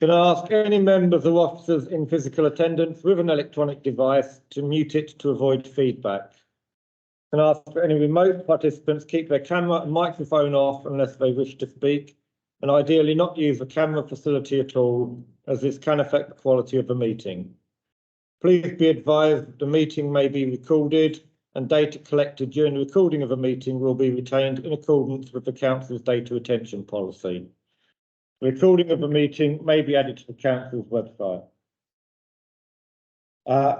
Can I ask any members or officers in physical attendance with an electronic device to mute it to avoid feedback? Can I ask for any remote participants keep their camera and microphone off unless they wish to speak, and ideally not use the camera facility at all, as this can affect the quality of the meeting. Please be advised that the meeting may be recorded and data collected during the recording of the meeting will be retained in accordance with the Council's data retention policy. The recording of the meeting may be added to the Council's website.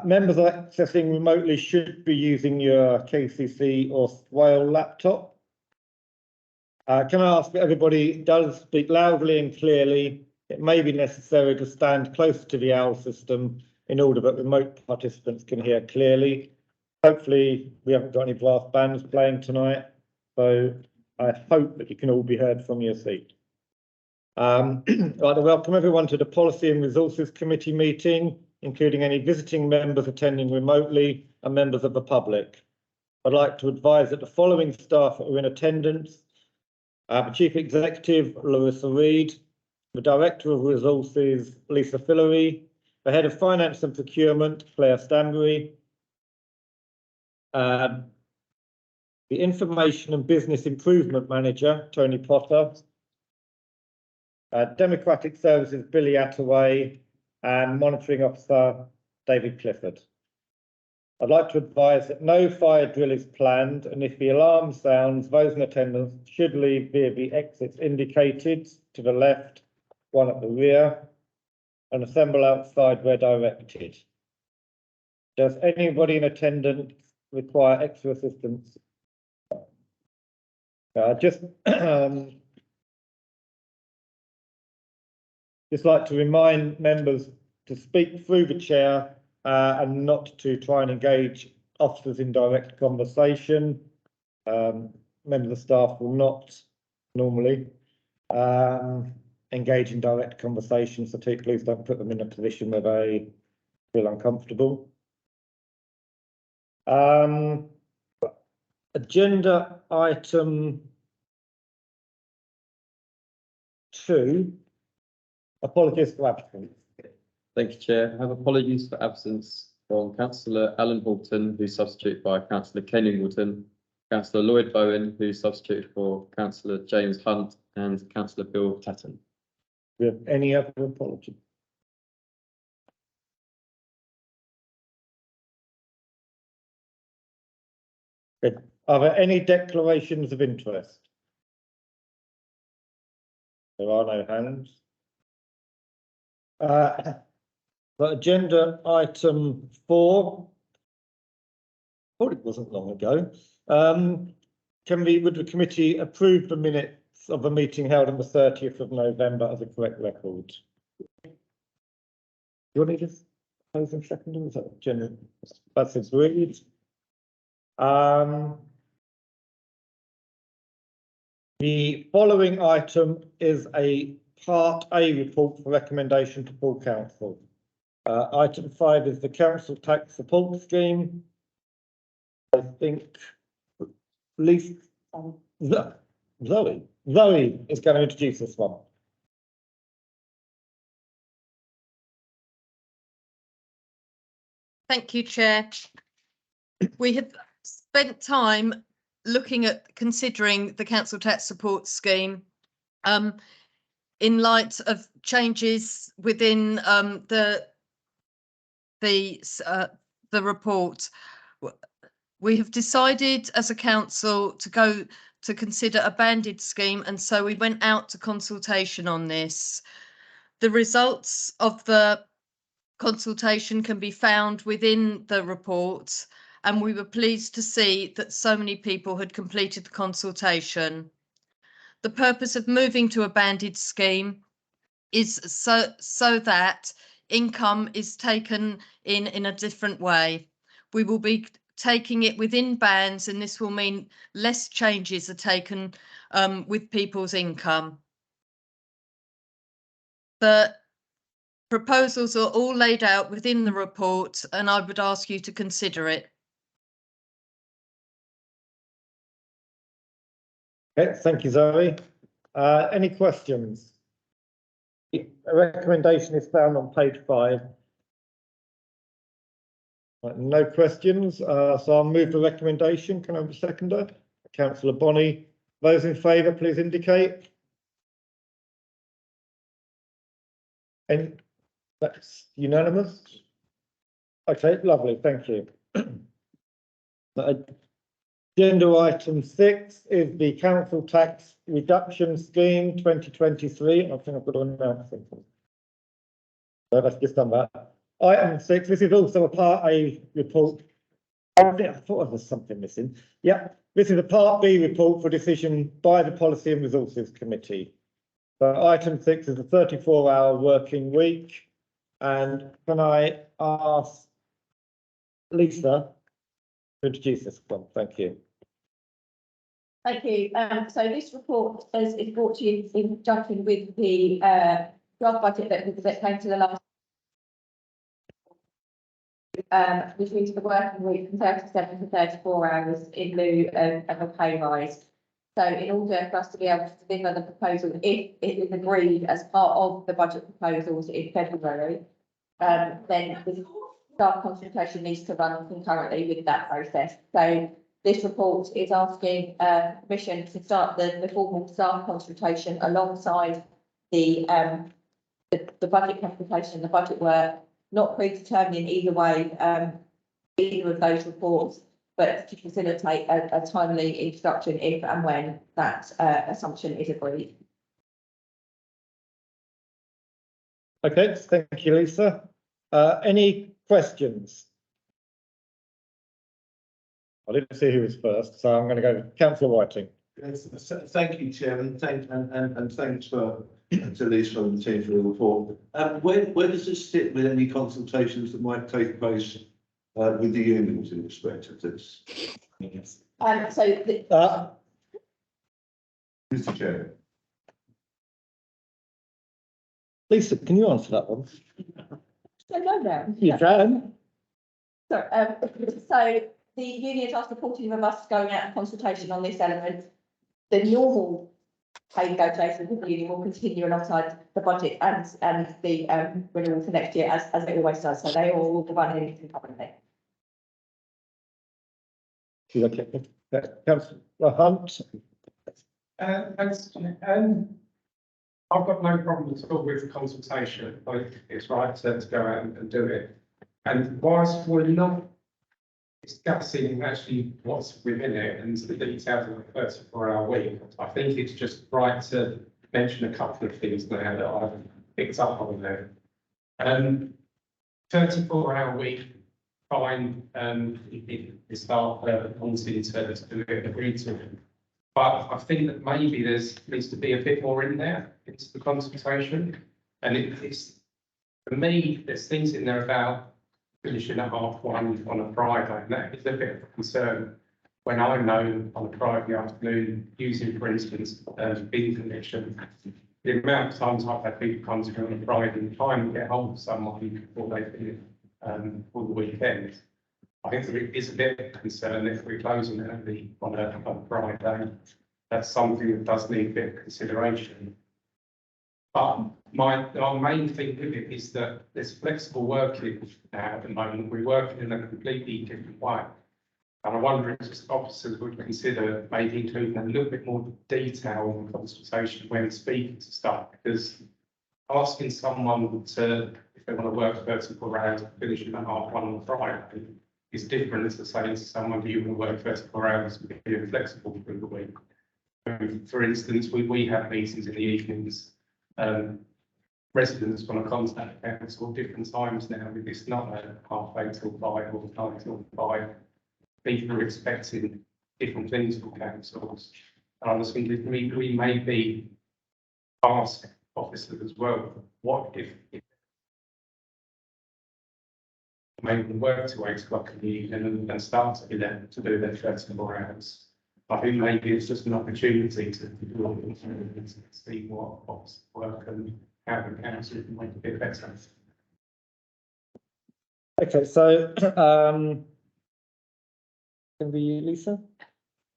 Members accessing remotely should be using your KCC or Swale laptop. Can I ask that everybody does speak loudly and clearly? It may be necessary to stand closer to the OWL system in order that remote participants can hear clearly. Hopefully, we haven't got any brass bands playing tonight, so I hope that you can all be heard from your seat. I'd like to welcome everyone to the Policy and Resources Committee meeting, including any visiting members attending remotely and members of the public. I'd like to advise that the following staff are in attendance: the Chief Executive, Larissa Reid, the Director of Resources, Lisa Fillery, the Head of Finance and Procurement, Claire Stanbury, the Information and Business Improvement Manager, Tony Potter, Democratic Services, Billy Attaway, and Monitoring Officer, David Clifford. I'd like to advise that no fire drill is planned, and if the alarm sounds, those in attendance should leave via the exits indicated to the left, one at the rear, and assemble outside where directed. Does anybody in attendance require extra assistance? Just like to remind members to speak through the chair and not to try and engage officers in direct conversation. Members of staff will not normally engage in direct conversation, so please don't put them in a position where they feel uncomfortable. Agenda item 2. Apologies for absence. Thank you, Chair. I have apologies for absence from Councillor Alan Horton, who's substituted by Councillor Ken Ingleton, Councillor Lloyd Bowen, who's substituted for Councillor James Hunt, and Councillor Bill Tatton. Do we have any other apologies? Good. Are there any declarations of interest? There are no hands. Agenda item 4. Thought it wasn't long ago. Would the committee approve the minutes of the meeting held on the 30th of November as a correct record? Do you want to just close and second? Is that agenda? That's agreed. The following item is a Part A report for recommendation to full council. Item 5 is the council tax support scheme. I think Lisa, Zoe is going to introduce this one. Thank you, Chair. We have spent time looking at considering the council tax support scheme in light of changes within the report. We have decided as a council to consider a banded scheme, and so we went out to consultation on this. The results of the consultation can be found within the report, and we were pleased to see that so many people had completed the consultation. The purpose of moving to a banded scheme is so that income is taken in a different way. We will be taking it within bands, and this will mean less changes are taken with people's income. The proposals are all laid out within the report, and I would ask you to consider it. Okay, thank you, Zoe. Any questions? a recommendation is found on page 5. Right, no questions, so I'll move the recommendation. Can I have a seconder? Councillor Bonney. Those in favour, please indicate. And that's unanimous. Okay, lovely, thank you. Agenda item 6 is the council tax reduction scheme 2023. I think I've got to announce something. So let's just done that. Item 6, this is also a Part A report. I thought there was something missing. Yeah, this is a Part B report for decision by the Policy and Resources Committee. So item 6 is a 34-hour working week. And can I ask Lisa to introduce this one? Thank you. Thank you. So this report is brought to you in conjunction with the draft budget that came to the last, which means the working week from 37 to 34 hours in lieu of a pay rise. So in order for us to be able to deliver the proposal, if it is agreed as part of the budget proposals in February, then the staff consultation needs to run concurrently with that process. So this report is asking Commission to start the formal staff consultation alongside the budget consultation, the budget work, not predetermining either way either of those reports, but to facilitate a timely introduction if and when that assumption is agreed. Okay, thank you, Lisa. Any questions? I didn't see who was first, so I'm going to go with Councillor Whiting. Yes, thank you, Chairman. And thanks to Lisa and the team for the report. Where does this sit with any consultations that might take place with the unions in respect of this? So Mr. Chairman. Lisa, can you answer that one? so no, no. You can. So the unions are supportive of us going out of consultation on this element. The normal pay negotiations with the union will continue alongside the budget and the renewal for next year as it always does. So they all will be running concurrently. Okay. Councillor Hunt. Thanks. I've got no problem at all with consultation. I think it's right to go out and do it. And whilst we're not discussing actually what's within it and the details of the 34-hour week, I think it's just right to mention a couple of things there that I've picked up on there. 34-hour week, fine, if the staff wanted to do it, agree to it. But I think that maybe needs to be a bit more in there into the consultation. And it's, for me, there's things in there about finishing at 1:30 on a Friday, and that is a bit of a concern when I know on a Friday afternoon, using, for instance, bin collection, the amount of times I've had people come to me on a Friday and try and get hold of someone before they finish for the weekend. I think there is a bit of a concern if we're closing early on a Friday. That's something that does need a bit of consideration. But our main thing with it is that there's flexible working now at the moment. We're working in a completely different way. And I wonder if just officers would consider maybe including a little bit more detail in the consultation when speaking to staff, because asking someone to, if they want to work 34 hours, finishing at 1:30 on a Friday, is different to saying to someone, do you want to work 34 hours and be flexible through the week? For instance, we have meetings in the evenings. Residents want to contact council different times now. It's not a 8:30 till 5 or 9 till 5. People are expecting different things from councils. And I was thinking we maybe ask officers as well, what if maybe them work to 8 o'clock in the evening and start to be there to do their 34 hours. I think maybe it's just an opportunity to see what's work and how the council can make it a bit better. Okay, so can we, Lisa?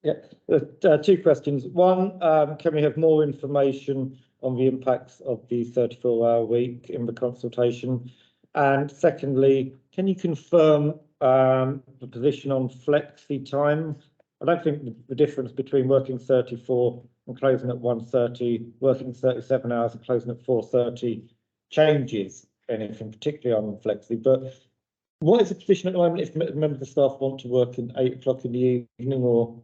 Yeah, 2 questions. One, can we have more information on the impacts of the 34-hour week in the consultation? And secondly, can you confirm the position on flexi time? I don't think the difference between working 34 and closing at 1:30, working 37 hours and closing at 4:30 changes anything, particularly on flexi. But what is the position at the moment if members of the staff want to work in 8 o'clock in the evening, or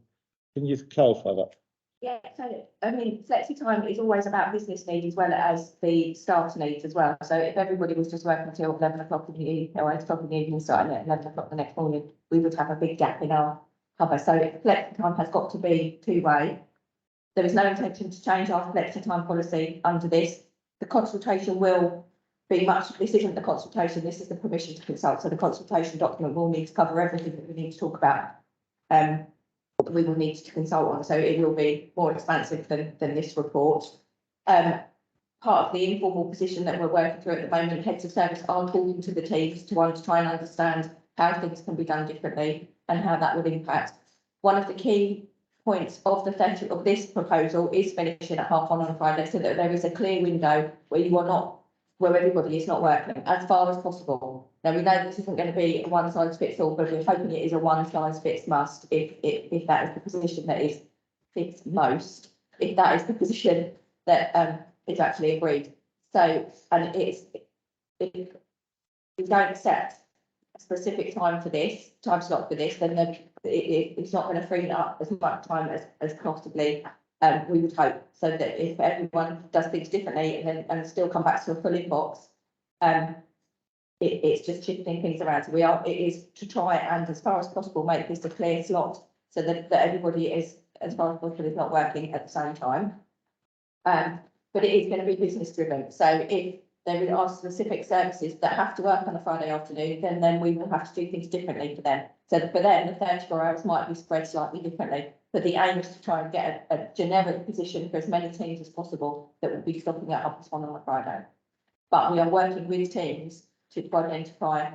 can you just clarify that? Yeah, so, I mean, flexi time is always about business needs as well as the staff needs as well. So if everybody was just working until 11 o'clock in the evening or 8 o'clock in the evening, starting at 11 o'clock the next morning, we would have a big gap in our cover. So flexi time has got to be two-way. There is no intention to change our flexi time policy under this. The consultation will be much, this isn't the consultation, this is the permission to consult. So the consultation document will need to cover everything that we need to talk about. We will need to consult on, so it will be more expansive than this report. Part of the informal position that we're working through at the moment, heads of service are talking to the teams to try and understand how things can be done differently and how that would impact. One of the key points of this proposal is finishing at 1:30 on Friday, so that there is a clear window where you are not, where everybody is not working as far as possible. Now, we know this isn't going to be a one size fits all, but we're hoping it is a one size fits must if that is the position that is fits most, if that is the position that is actually agreed. So, and if we don't set a specific time for this, time slot for this, then it's not going to free up as much time as possibly we would hope. So that if everyone does things differently and still come back to a full inbox, it's just shifting things around. So it is to try and, as far as possible, make this a clear slot so that everybody is, as far as possible, is not working at the same time. But it is going to be business driven. So if there are specific services that have to work on a Friday afternoon, then we will have to do things differently for them. So for them, the 34 hours might be spread slightly differently. But the aim is to try and get a generic position for as many teams as possible that would be stopping at 1:30 on a Friday. But we are working with teams to identify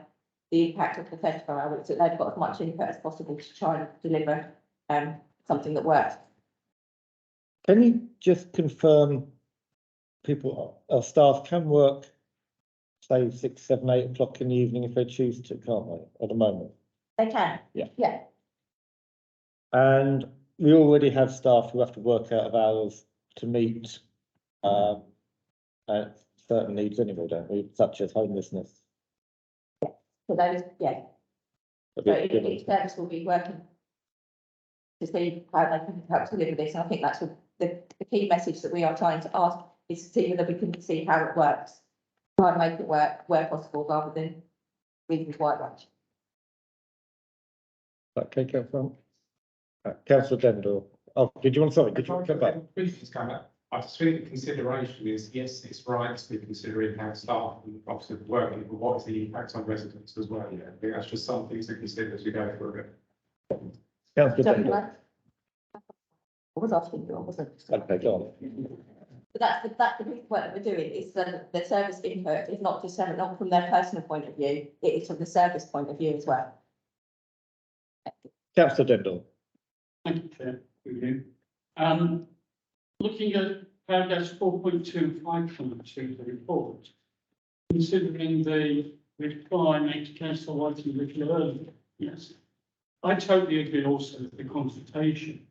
the impact of the 34 hours, so they've got as much input as possible to try and deliver something that works. Can you just confirm our staff can work, say 6, 7, 8 o'clock in the evening if they choose to, can't they, at the moment? They can. Yeah. Yeah. And we already have staff who have to work out of hours to meet certain needs anyway, don't we, such as homelessness? So those, yeah. So each service will be working to see how they can help deliver this. And I think that's the key message that we are trying to ask is to see whether we can see how it works. Try and make it work where possible rather than reasons why it won't. Okay, Councillor Dendell. Oh, did you want to come back? Briefly come back. I just think the consideration is, yes, it's right to be considering how staff and obviously working, but what is the impact on residents as well? Yeah, I think that's just something to consider as we go through it. Councillor Dendell. I was asking you, I wasn't. Okay, go on. But that's the big point that we're doing is that the service input is not just not from their personal point of view, it is from the service point of view as well. Councillor Dendell. Thank you, Chair. Good evening. Looking at paragraphs 4.2 and 5.2 of the report, considering the reply made to Councillor Whiting a little earlier, yes, I totally agree also with the consultation.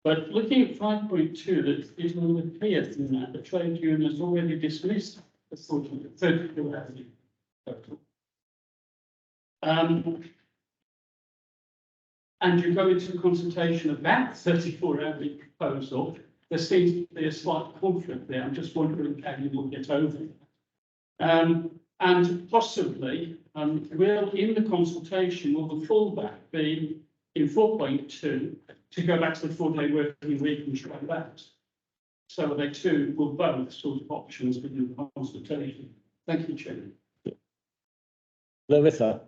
But looking at 5.2, that is more clear than that, the trade union has already dismissed the thought of the 32 hours total. And you go into consultation about 34-hour proposal, there seems to be a slight conflict there. I'm just wondering how you will get over it. And possibly, will in the consultation, will the fallback be in 4.2 to go back to the 4-day working week and try that? So they too will both sort of options within the consultation. Thank you, Chair. Larissa.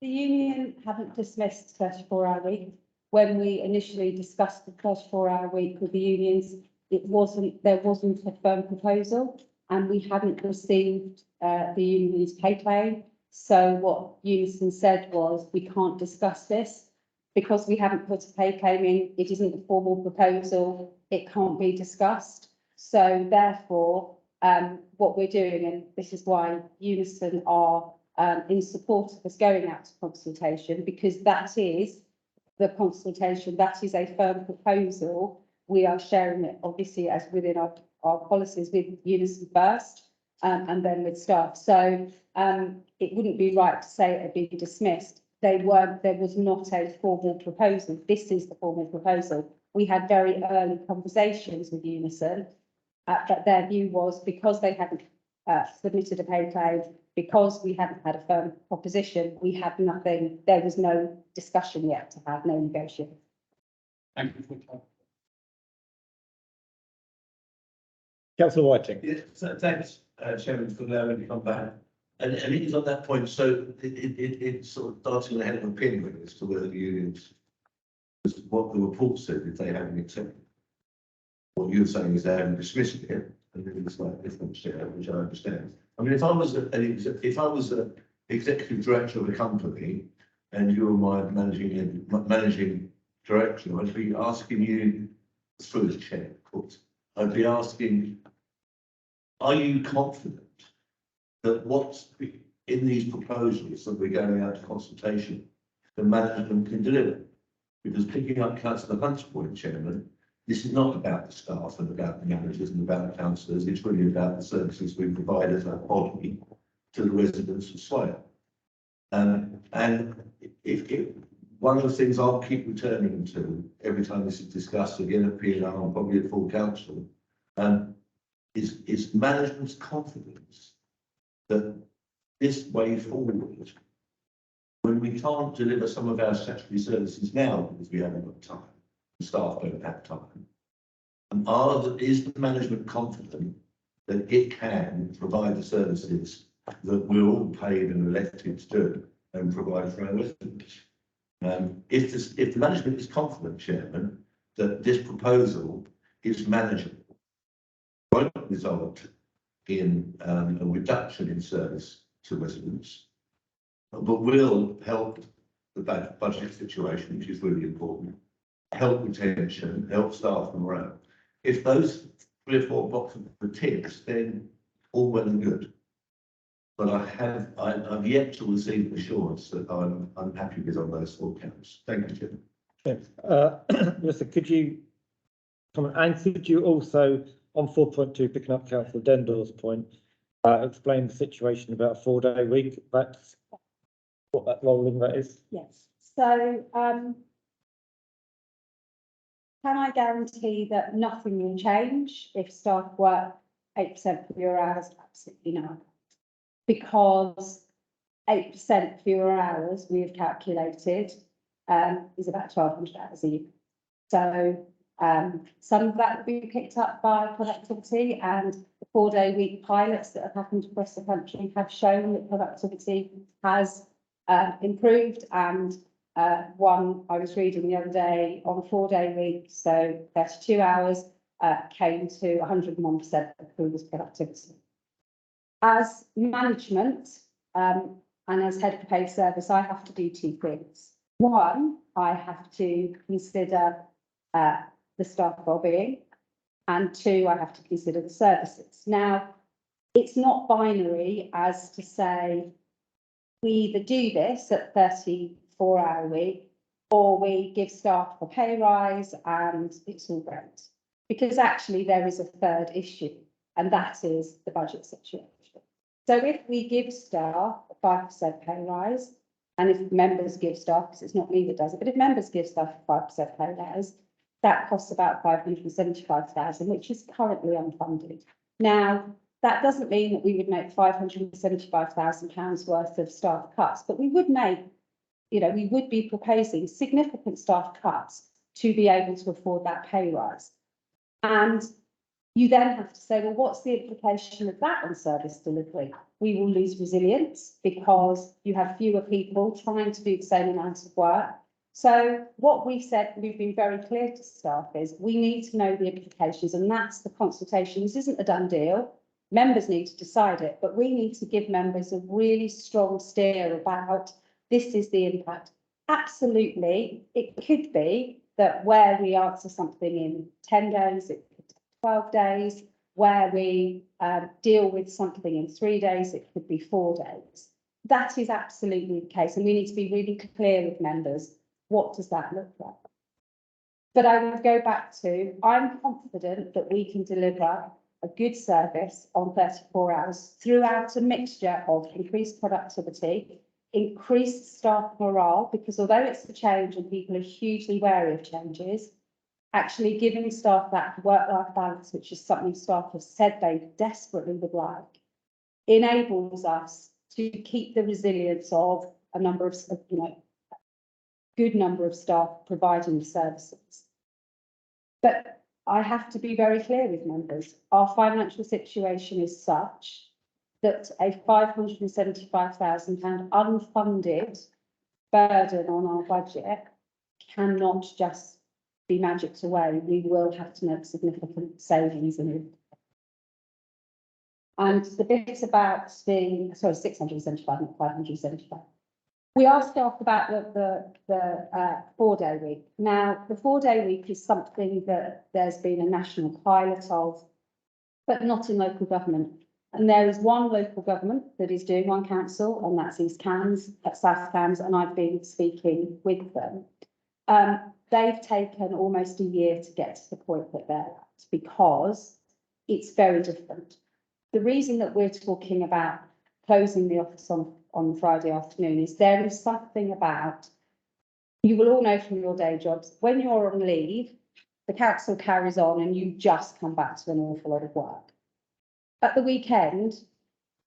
The union haven't dismissed 34-hour week. When we initially discussed the 34-hour week with the unions, there wasn't a firm proposal, and we hadn't received the union's pay claim. So what Unison said was, we can't discuss this because we haven't put a pay claim in. It isn't a formal proposal. It can't be discussed. So therefore, what we're doing, and this is why Unison are in support of us going out to consultation, because that is the consultation, that is a firm proposal. We are sharing it obviously as within our policies with Unison first, and then with staff. So it wouldn't be right to say it had been dismissed. There was not a formal proposal. This is the formal proposal. We had very early conversations with Unison, but their view was because they hadn't submitted a pay claim, because we hadn't had a firm proposition, we had nothing, there was no discussion yet to have, no negotiation. Thank you for that. Councillor Whiting. Yes, thanks, Chairman, for allowing me to come back. And it is on that point, so it's sort of darting ahead of a pin really as to whether the unions, as what the report said, if they haven't accepted. What you're saying is they haven't dismissed it, and then it's like different share, which I understand. I mean, if I was an executive director of a company and you were my managing director, I'd be asking you, through the chair, of course, I'd be asking, are you confident that what's in these proposals that we're going out to consultation, the management can deliver? Because picking up Councillor Hunt's point, Chairman, this is not about the staff and about the managers and about the councillors. It's really about the services we provide as a body to the residents of Swale. And if one of the things I'll keep returning to every time this is discussed again at P&R and probably at full council, is management's confidence that this way forward, when we can't deliver some of our statutory services now because we haven't got time, the staff don't have time, and is the management confident that it can provide the services that we're all paid and elected to do and provide for our residents? If the management is confident, Chairman, that this proposal is manageable, won't result in a reduction in service to residents, but will help the budget situation, which is really important, help retention, help staff morale. If those 3 or 4 boxes are ticked, then all well and good. But I've yet to receive assurance that I'm happy with on those 4 counts. Thank you, Chairman. Yes. Melissa, could you comment, and could you also, on 4.2, picking up Councillor Dendor's point, explain the situation about a 4-day week? That's what that rolling that is. Yes, so can I guarantee that nothing will change if staff work 8% fewer hours? Absolutely not. Because 8% fewer hours we have calculated is about 1,200 hours a year. So some of that will be picked up by productivity, and the 4-day week pilots that have happened across the country have shown that productivity has improved, and one I was reading the other day on a 4-day week, so 32 hours, came to 101% of previous productivity. As management and as head of paid service, I have to do 2 things. One, I have to consider the staff wellbeing, and 2, I have to consider the services. Now, it's not binary as to say we either do this at 34-hour week or we give staff a pay rise and it's all great. Because actually there is a third issue, and that is the budget situation. So if we give staff a 5% pay rise, and if members give staff, because it's not me that does it, but if members give staff a 5% pay rise, that costs about 575,000, which is currently unfunded. Now, that doesn't mean that we would make £575,000 worth of staff cuts, but we would make, we would be proposing significant staff cuts to be able to afford that pay rise. And you then have to say, well, what's the implication of that on service delivery? We will lose resilience because you have fewer people trying to do the same amount of work. So what we've said, we've been very clear to staff, is we need to know the implications, and that's the consultation. This isn't a done deal. Members need to decide it, but we need to give members a really strong steer about this is the impact. Absolutely, it could be that where we answer something in 10 days, it could take 12 days. where we deal with something in 3 days, it could be 4 days. That is absolutely the case, and we need to be really clear with members, what does that look like? But I would go back to, I'm confident that we can deliver a good service on 34 hours throughout a mixture of increased productivity, increased staff morale, because although it's a change and people are hugely wary of changes, actually giving staff that work-life balance, which is something staff have said they desperately would like, enables us to keep the resilience of a number of, good number of staff providing the services. But I have to be very clear with members, our financial situation is such that a £575,000 unfunded burden on our budget cannot just be magicked away. We will have to make significant savings in it. And the bit about the, sorry, 675, not 575. We asked staff about the 4-day week. Now, the 4-day week is something that there's been a national pilot of, but not in local government. And there is one local government that is doing one council, and that's East Cambs, South Cambs, and I've been speaking with them. They've taken almost a year to get to the point that they're at, because it's very different. The reason that we're talking about closing the office on Friday afternoon is there is something about, you will all know from your day jobs, when you're on leave, the council carries on and you just come back to an awful lot of work. At the weekend,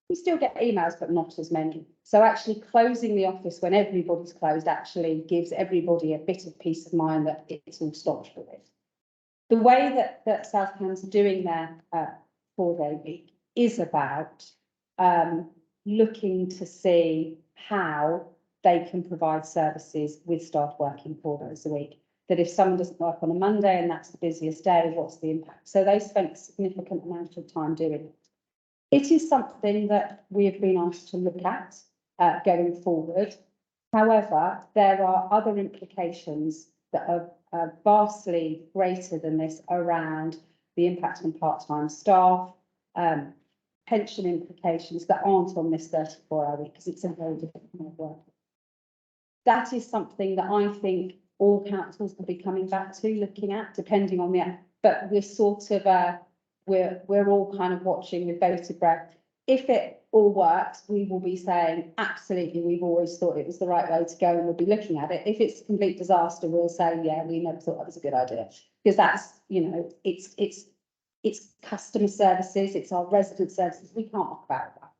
you still get emails, but not as many. So actually closing the office when everybody's closed actually gives everybody a bit of peace of mind that it's all stopped for it. The way that South Cambs are doing their 4-day week is about looking to see how they can provide services with staff working 4 days a week. That if someone doesn't work on a Monday and that's the busiest day, what's the impact? So they spent a significant amount of time doing it. It is something that we have been asked to look at going forward. However, there are other implications that are vastly greater than this around the impact on part-time staff, pension implications that aren't on this 34-hour week, because it's a very different kind of work. That is something that I think all councils will be coming back to, looking at, depending on the, but we're sort of, we're all kind of watching with bated breath. If it all works, we will be saying, absolutely, we've always thought it was the right way to go and we'll be looking at it. If it's a complete disaster, we'll say, yeah, we never thought that was a good idea. Because that's, it's customer services, it's our resident services, we can't talk about that.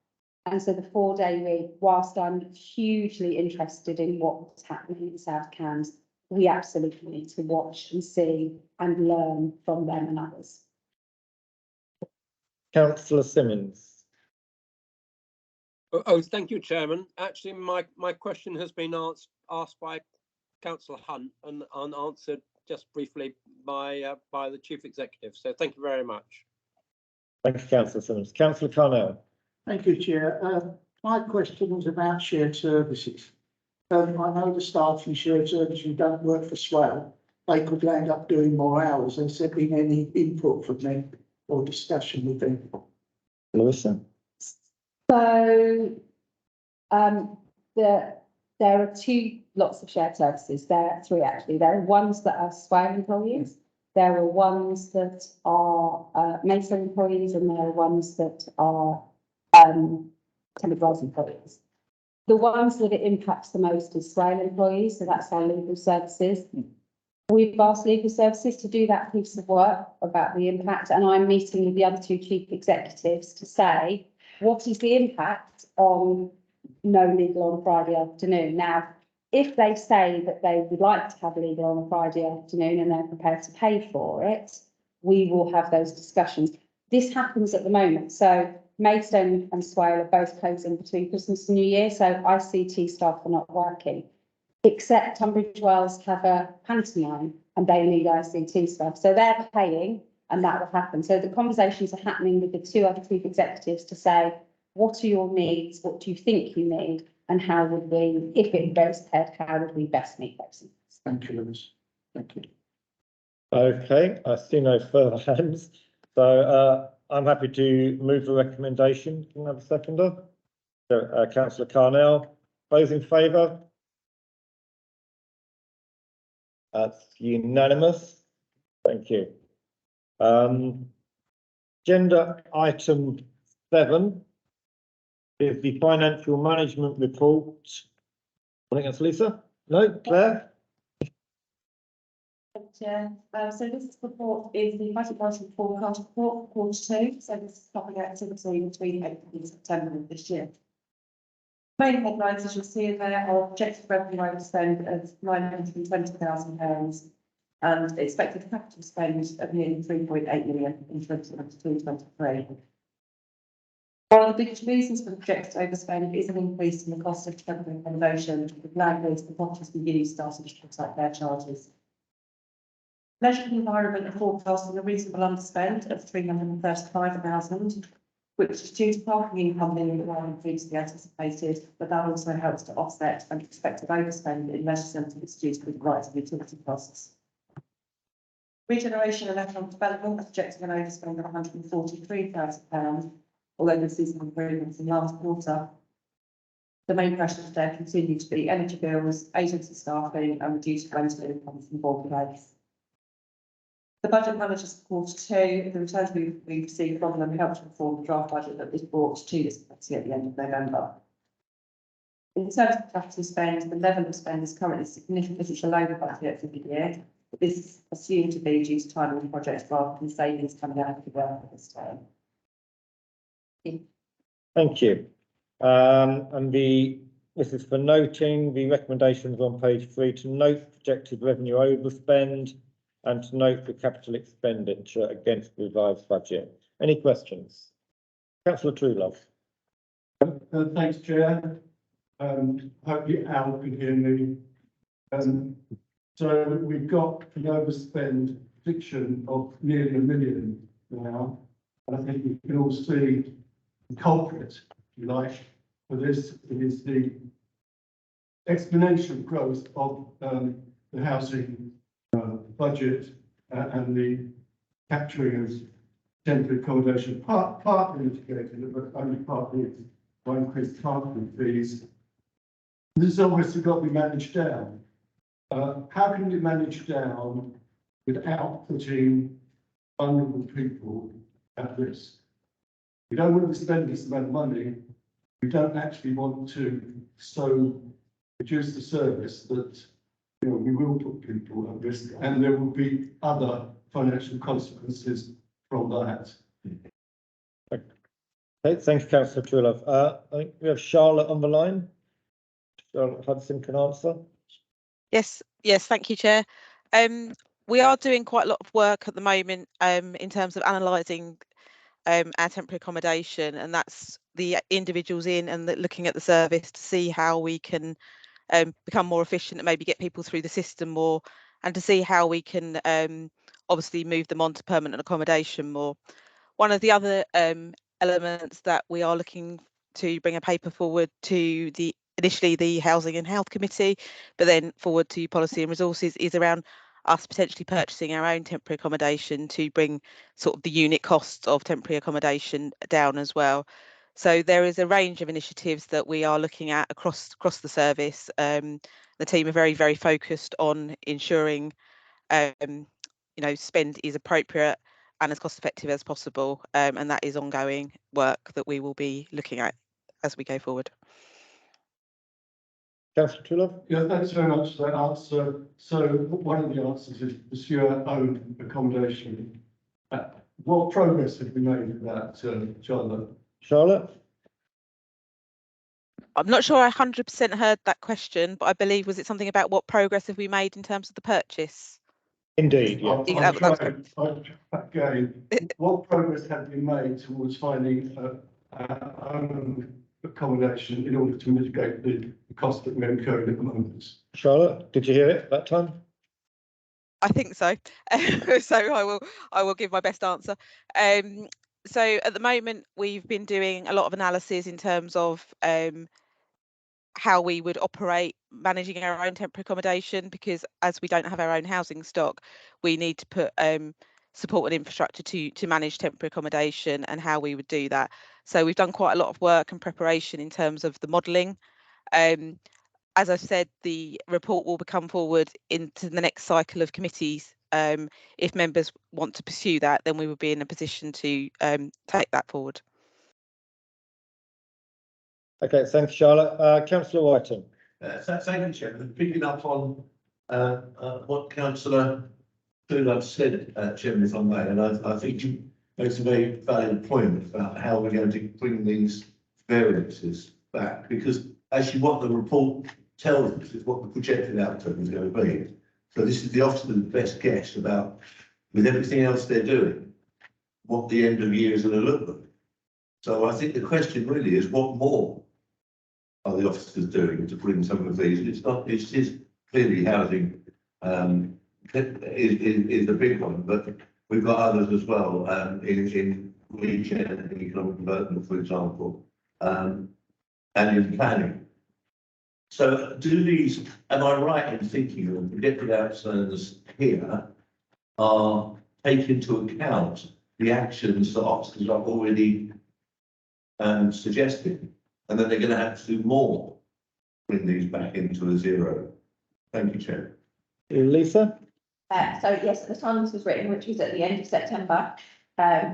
And so the 4-day week, whilst I'm hugely interested in what's happening in South Cambs, we absolutely need to watch and see and learn from them and others. Councillor Simmons. Oh, thank you, Chairman. Actually, my question has been asked by Councillor Hunt and answered just briefly by the Chief Executive. So thank you very much. Thank you, Councillor Simmons. Councillor Carnell. Thank you, Chair. My question was about shared services. I know the staff in shared services who don't work for Swell, they could end up doing more hours. Has there been any input from them or discussion with them? Lewison. So there are two lots of shared services. There are three actually. There are ones that are Swell employees. There are ones that are Maidstone employees, and there are ones that are Telegraph employees. The ones that it impacts the most is Swale employees, so that's our legal services. We've asked legal services to do that piece of work about the impact, and I'm meeting with the other two chief executives to say, what is the impact on no legal on a Friday afternoon? Now, if they say that they would like to have legal on a Friday afternoon and they're prepared to pay for it, we will have those discussions. This happens at the moment, so Maidstone and Swale are both closing between Christmas and New Year, so ICT staff are not working, except Tunbridge Wells have a pantomime and they need ICT staff. So they're paying and that will happen. So the conversations are happening with the two other chief executives to say, what are your needs? What do you think you need? And how would we, if it goes ahead, how would we best meet those needs? Thank you, Lewis. Thank you. Okay, I see no further hands. So I'm happy to move the recommendation. Can I have a seconder? So, councillor Carnell, those in favour? That's unanimous. Thank you. Agenda item 7 is the financial management report. I think that's Lisa. No, Claire? Chair, so this report is the budget budget forecast report for Q2, so this is covering activity between April and September of this year. Main headlines, as you'll see there, are projected revenue overspend of £920,000 and expected capital spend of nearly 3.8 million in 2022-23. One of the biggest reasons for the projected overspend is an increase in the cost of temporary accommodation, with landlords and properties beginning starting to protect their charges. Leisure and environment are forecasting a reasonable underspend of 335,000, which is due to parking income being lower than previously anticipated, but that also helps to offset an expected overspend in leisure centres due to the rise of utility costs. Regeneration and economic development are projecting an overspend of £143,000, although this is an improvement in last quarter. The main pressures there continue to be energy bills, agency staffing, and reduced rental income from board rates. The budget managers for Q2, the returns we received from them helped inform the draft budget that was brought to this committee at the end of November. In terms of capital spend, the level of spend is currently significantly below the budget for the year, but this is assumed to be due to timing of projects rather than savings coming out of the work at this time. Thank you. This is for noting the recommendations on page 3 to note projected revenue overspend and to note the capital expenditure against the revised budget. Any questions? Councillor Truelove. Thanks, Chair. Hope you Al can hear me. So we've got an overspend prediction of nearly £1 million now. And I think we can all see the culprit, if you like, for this is the exponential growth of the housing budget and the capturing of temporary accommodation, partly mitigated, but only partly by increased parking fees. This has obviously got to be managed down. How can we manage down without putting vulnerable people at risk? We don't want to spend this amount of money. We don't actually want to so reduce the service that we will put people at risk, and there will be other financial consequences from that. Okay, thanks, Councillor Truelove. I think we have Charlotte on the line. Charlotte Hudson can answer. Yes, thank you, Chair. We are doing quite a lot of work at the moment in terms of analysing our temporary accommodation, and that's the individuals in and looking at the service to see how we can become more efficient and maybe get people through the system more, and to see how we can obviously move them on to permanent accommodation more. One of the other elements that we are looking to bring a paper forward to initially the Housing and Health Committee, but then forward to Policy and Resources, is around us potentially purchasing our own temporary accommodation to bring sort of the unit costs of temporary accommodation down as well. So there is a range of initiatives that we are looking at across the service. The team are very, very focused on ensuring spend is appropriate and as cost effective as possible, and that is ongoing work that we will be looking at as we go forward. Councillor Truelove. Yeah, thanks very much for that answer. So one of the answers is pursue our own accommodation. What progress have we made with that, Charlotte? Charlotte? I'm not sure I 100% heard that question, but I believe, was it something about what progress have we made in terms of the purchase? Indeed, yeah. Again, what progress have you made towards finding our own accommodation in order to mitigate the cost that we're incurring at the moment? Charlotte, did you hear it that time? I think so. So I will give my best answer. So at the moment, we've been doing a lot of analysis in terms of how we would operate managing our own temporary accommodation, because as we don't have our own housing stock, we need to put support and infrastructure to manage temporary accommodation and how we would do that. So we've done quite a lot of work and preparation in terms of the modelling. As I've said, the report will come forward into the next cycle of committees. If members want to pursue that, then we will be in a position to take that forward. Okay, thanks, Charlotte. Councillor Whiting. Thank you, Chairman. Picking up on what Councillor Truelove said, Chairman, if I may, and I think you make a very valid point about how we're going to bring these variances back, because actually what the report tells us is what the projected outcome is going to be. So this is the officer's best guess about, with everything else they're doing, what the end of year is going to look like. So I think the question really is, what more are the officers doing to bring some of these? It is clearly housing is the big one, but we've got others as well in region and economic development, for example, and in planning. So do these, am I right in thinking that the projected outcomes here are take into account the actions that officers are already suggesting, and then they're going to have to do more, bring these back into a zero? Thank you, Chair. Lisa? So yes, at the time this was written, which was at the end of September,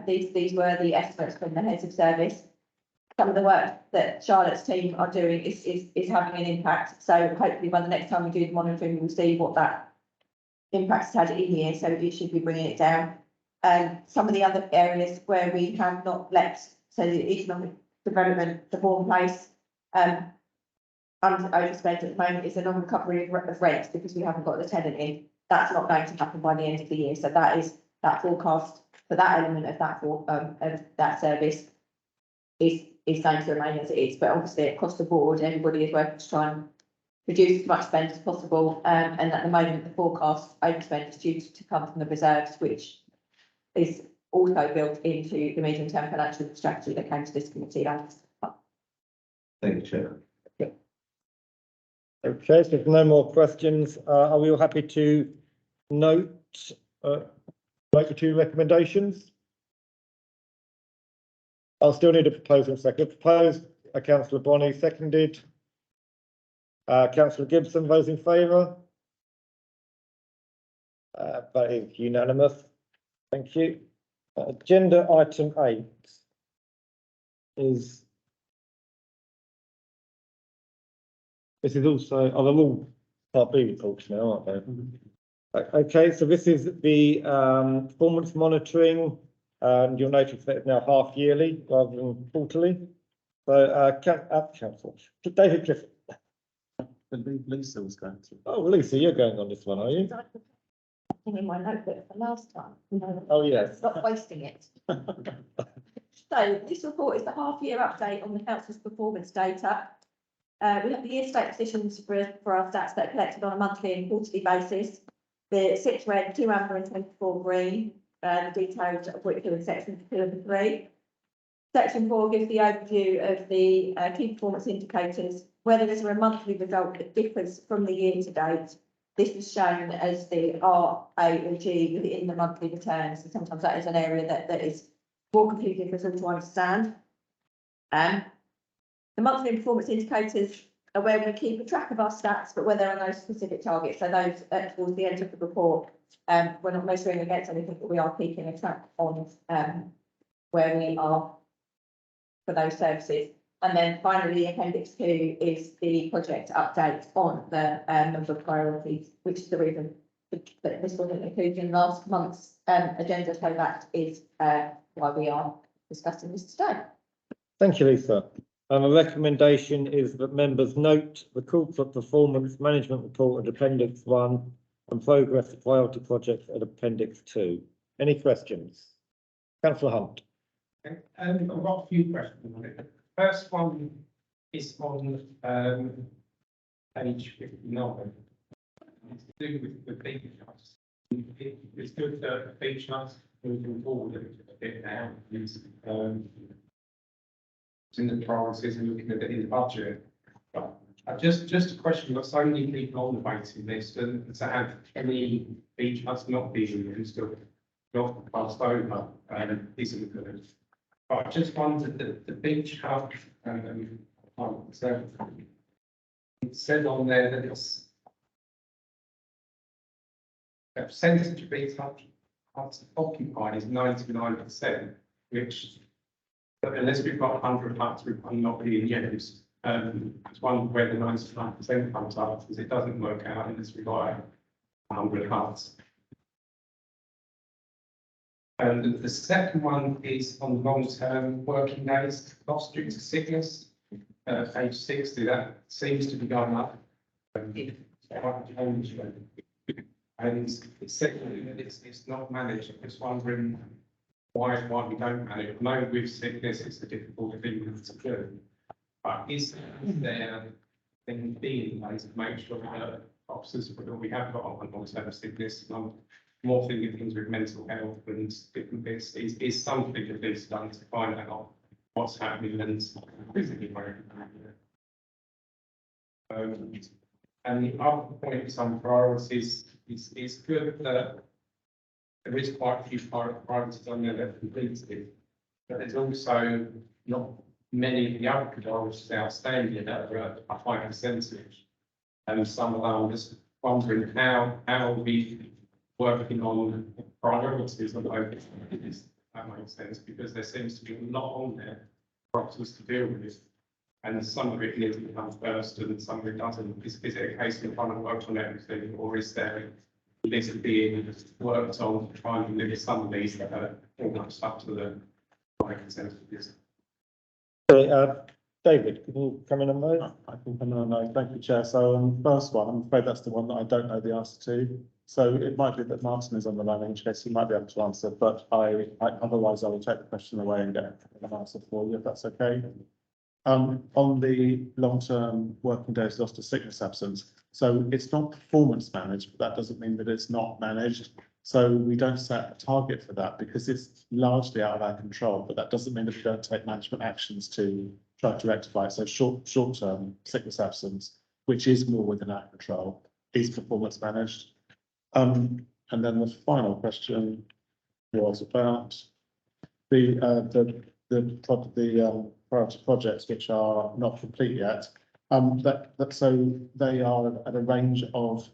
these were the estimates from the heads of service. Some of the work that Charlotte's team are doing is having an impact. So hopefully by the next time we do the monitoring, we'll see what that impact has had in the year. So it should be bringing it down. Some of the other areas where we have not let, so the economic development, the Bourne Place, overspent at the moment is a non-recovery of rent because we haven't got the tenant in. That's not going to happen by the end of the year. So that forecast for that element of that service is going to remain as it is. But obviously across the board, everybody is working to try and reduce as much spend as possible. And at the moment, the forecast overspend is due to come from the reserves, which is also built into the medium-term financial strategy that came to this committee last. Thank you, Chair. Okay, so if no more questions, are we all happy to note like the two recommendations? I'll still need a proposal second. Proposed, Councillor Bonney, seconded. Councillor Gibson, those in favour? That is unanimous. Thank you. Agenda item 8 is. This is also, they're all Part B reports now, aren't they? Okay, so this is the performance monitoring. You'll notice that it's now half yearly rather than quarterly. So, Council, David Clifford. I believe Lisa was going to. Oh, Lisa, you're going on this one, are you? In my notebook for last time. Oh, yes. Not wasting it. So this report is the half-year update on the council's performance data. We have the year-to-date positions for our stats that are collected on a monthly and quarterly basis. The 6 red, 2 amber and 24 green, the details of which are in section 2 and 3. Section 4 gives the overview of the key performance indicators. Where there is a monthly result that differs from the year-to-date, this is shown as the R, A or G within the monthly returns. So sometimes that is an area that is more confusing for us all to understand. The monthly performance indicators are where we keep a track of our stats, but where there are no specific targets. So those towards the end of the report, we're not measuring against anything, but we are keeping a track on where we are for those services. And then finally, Appendix 2 is the project update on the number of priorities, which is the reason that this wasn't included in last month's agenda. So that is why we are discussing this today. Thank you, Lisa. The recommendation is that members note the corporate performance management report at Appendix 1 and progress of priority projects at Appendix 2. Any questions? Councillor Hunt. Okay. I've got a few questions on it. First one is on page 59. It's to do with the beach house. It's good that the beach house moving forward a bit now. It's in the priorities and looking at it in the budget. But just a question, we've got so many people on the waiting list, and to have any beach huts not being used, not passed over, isn't good. But I just wondered that the beach hub, so it said on there that it's the percentage of beach hubs occupied is 99%, which unless we've got 100 hubs, we're not being used. It's one where the 99% comes up, because it doesn't work out unless we buy 100 hubs. And the second one is on long-term working days lost due to sickness. Page 60, that seems to be going up. And it's secondly that it's not managed. I'm just wondering why we don't manage it. I know with sickness it's a difficult thing to do, but is there then being ways to make sure that officers that we have got on long-term sickness, more things with mental health and different bits, is something that needs done to find out what's happening and physically where. And the other point on priorities is good that there is quite a few priorities on there that are completed, but there's also not many of the other priorities outstanding that are at a high percentage. And some of them, I'm just wondering how are we working on priorities of those. That makes sense, because there seems to be a lot on there for officers to deal with, and some of it needs to come first and some of it doesn't. Is it a case of trying to work on everything, or is there a list being worked on to try and deliver some of these that are almost up to the high consensus? David, can you come in on those? I can come in on those. Thank you, Chair. So on the first one, I'm afraid that's the one that I don't know the answer to. So it might be that Martin is on the line, in which case he might be able to answer, but otherwise I will take the question away and get an answer for you, if that's okay. On the long-term working days lost to sickness absence, so it's not performance managed, but that doesn't mean that it's not managed. So we don't set a target for that because it's largely out of our control, but that doesn't mean that we don't take management actions to try to rectify it. So short-term sickness absence, which is more within our control, is performance managed. And then the final question was about the priority projects which are not complete yet. So they are at a range of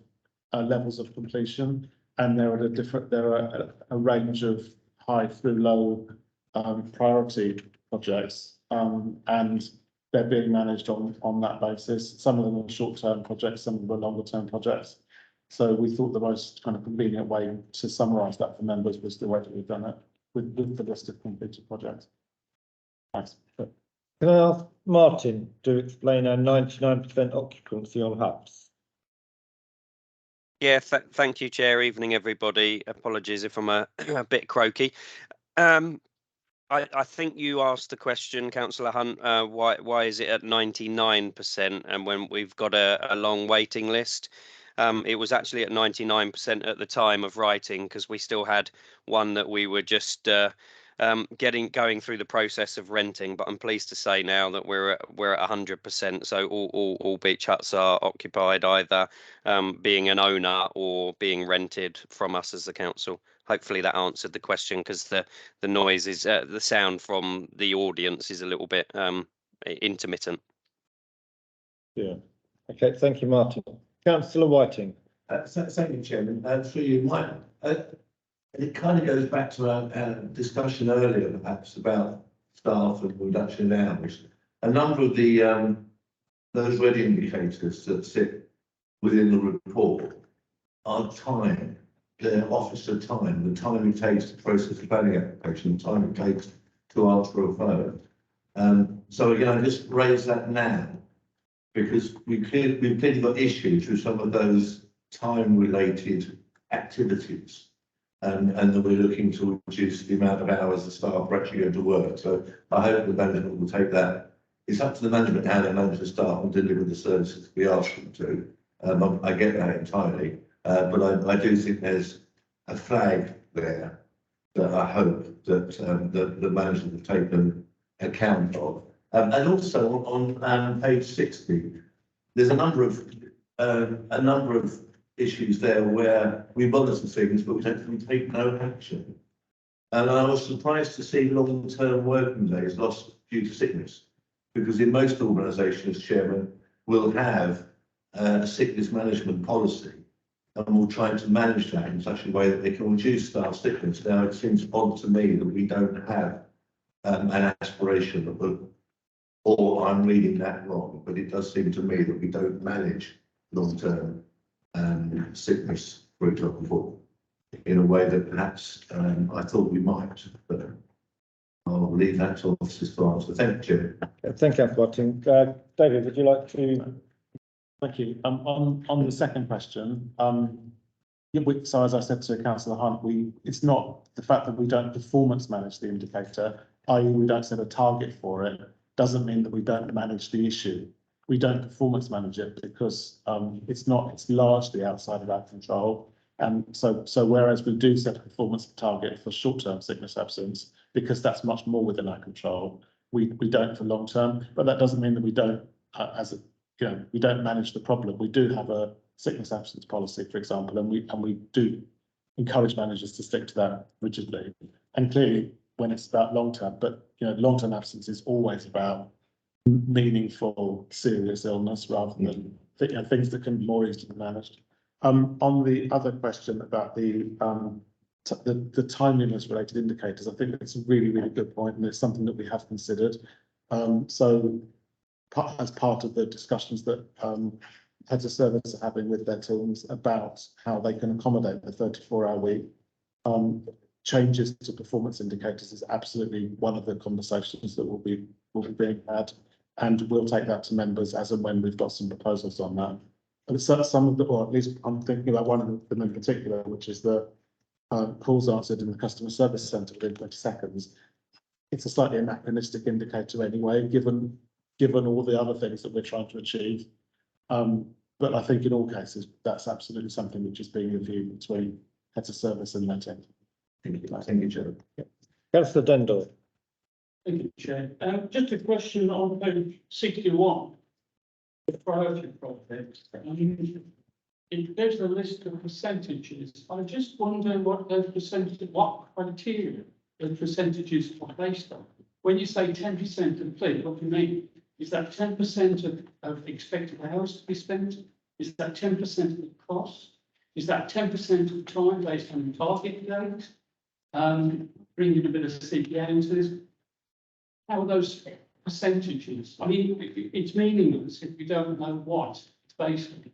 levels of completion, and there are a range of high through low priority projects, and they're being managed on that basis. Some of them are short-term projects, some of them are longer-term projects. So we thought the most kind of convenient way to summarise that for members was the way that we've done it with the list of completed projects. Thanks. Can I ask Martin to explain our 99% occupancy on hubs? Yeah, thank you, Chair. Evening, everybody. Apologies if I'm a bit croaky. I think you asked the question, Councillor Hunt, why is it at 99% and when we've got a long waiting list? It was actually at 99% at the time of writing, because we still had one that we were just going through the process of renting. But I'm pleased to say now that we're at 100%. So all beach huts are occupied, either being an owner or being rented from us as the council. Hopefully that answered the question, because the noise is the sound from the audience is a little bit intermittent. Yeah. Okay. Thank you, Martin. Councillor Whiting. Thank you, Chairman. Through you, Mike. It kind of goes back to our discussion earlier, perhaps, about staff and reduction in hours. A number of the those red indicators that sit within the report are time, their officer time, the time it takes to process a planning application, the time it takes to ask for a phone. So again, I just raise that now, because we've clearly got issues with some of those time-related activities, and that we're looking to reduce the amount of hours the staff are actually going to work. So I hope the management will take that. It's up to the management how they manage the staff and deliver the services we ask them to. I get that entirely, but I do think there's a flag there that I hope that the management have taken account of. And also on page 60, there's a number of issues there where we monitor things, but we take no action. And I was surprised to see long-term working days lost due to sickness. Because in most organisations, Chairman, will have a sickness management policy and will try to manage that in such a way that they can reduce staff sickness. Now, it seems odd to me that we don't have an aspiration of, or I'm reading that wrong, but it does seem to me that we don't manage long-term sickness, for example, in a way that perhaps I thought we might, but I'll leave that to officers to answer. Thank you. Thank you, Martin. David, would you like to? Thank you. On the second question, so as I said to Councillor Hunt, it's not the fact that we don't performance manage the indicator, i.e. we don't set a target for it, doesn't mean that we don't manage the issue. We don't performance manage it because it's largely outside of our control. And so whereas we do set a performance target for short-term sickness absence, because that's much more within our control, we don't for long-term, but that doesn't mean that we don't, we don't manage the problem. We do have a sickness absence policy, for example, and we do encourage managers to stick to that rigidly. And clearly, when it's about long-term, but long-term absence is always about meaningful, serious illness rather than things that can be more easily managed. On the other question about the timeliness related indicators, I think it's a really, really good point, and it's something that we have considered. As part of the discussions that heads of service are having with their teams about how they can accommodate the 34-hour week, changes to performance indicators is absolutely one of the conversations that will be being had, and we'll take that to members as and when we've got some proposals on that. And some of the, or at least I'm thinking about one of them in particular, which is the calls answered in the customer service centre within 20 seconds. It's a slightly anachronistic indicator anyway, given all the other things that we're trying to achieve. But I think in all cases, that's absolutely something which is being reviewed between heads of service and their team. Thank you, Chair. Councillor Dendall. Thank you, Chair. Just a question on page 61, the priority projects. It gives a list of percentages. I just wonder what those percentages, what criteria those percentages are based on. When you say 10% complete, what do you mean? Is that 10% of expected hours to be spent? Is that 10% of the cost? Is that 10% of time based on the target date? Bringing a bit of CPA into this. How are those percentages? I mean, it's meaningless if we don't know what it's based on.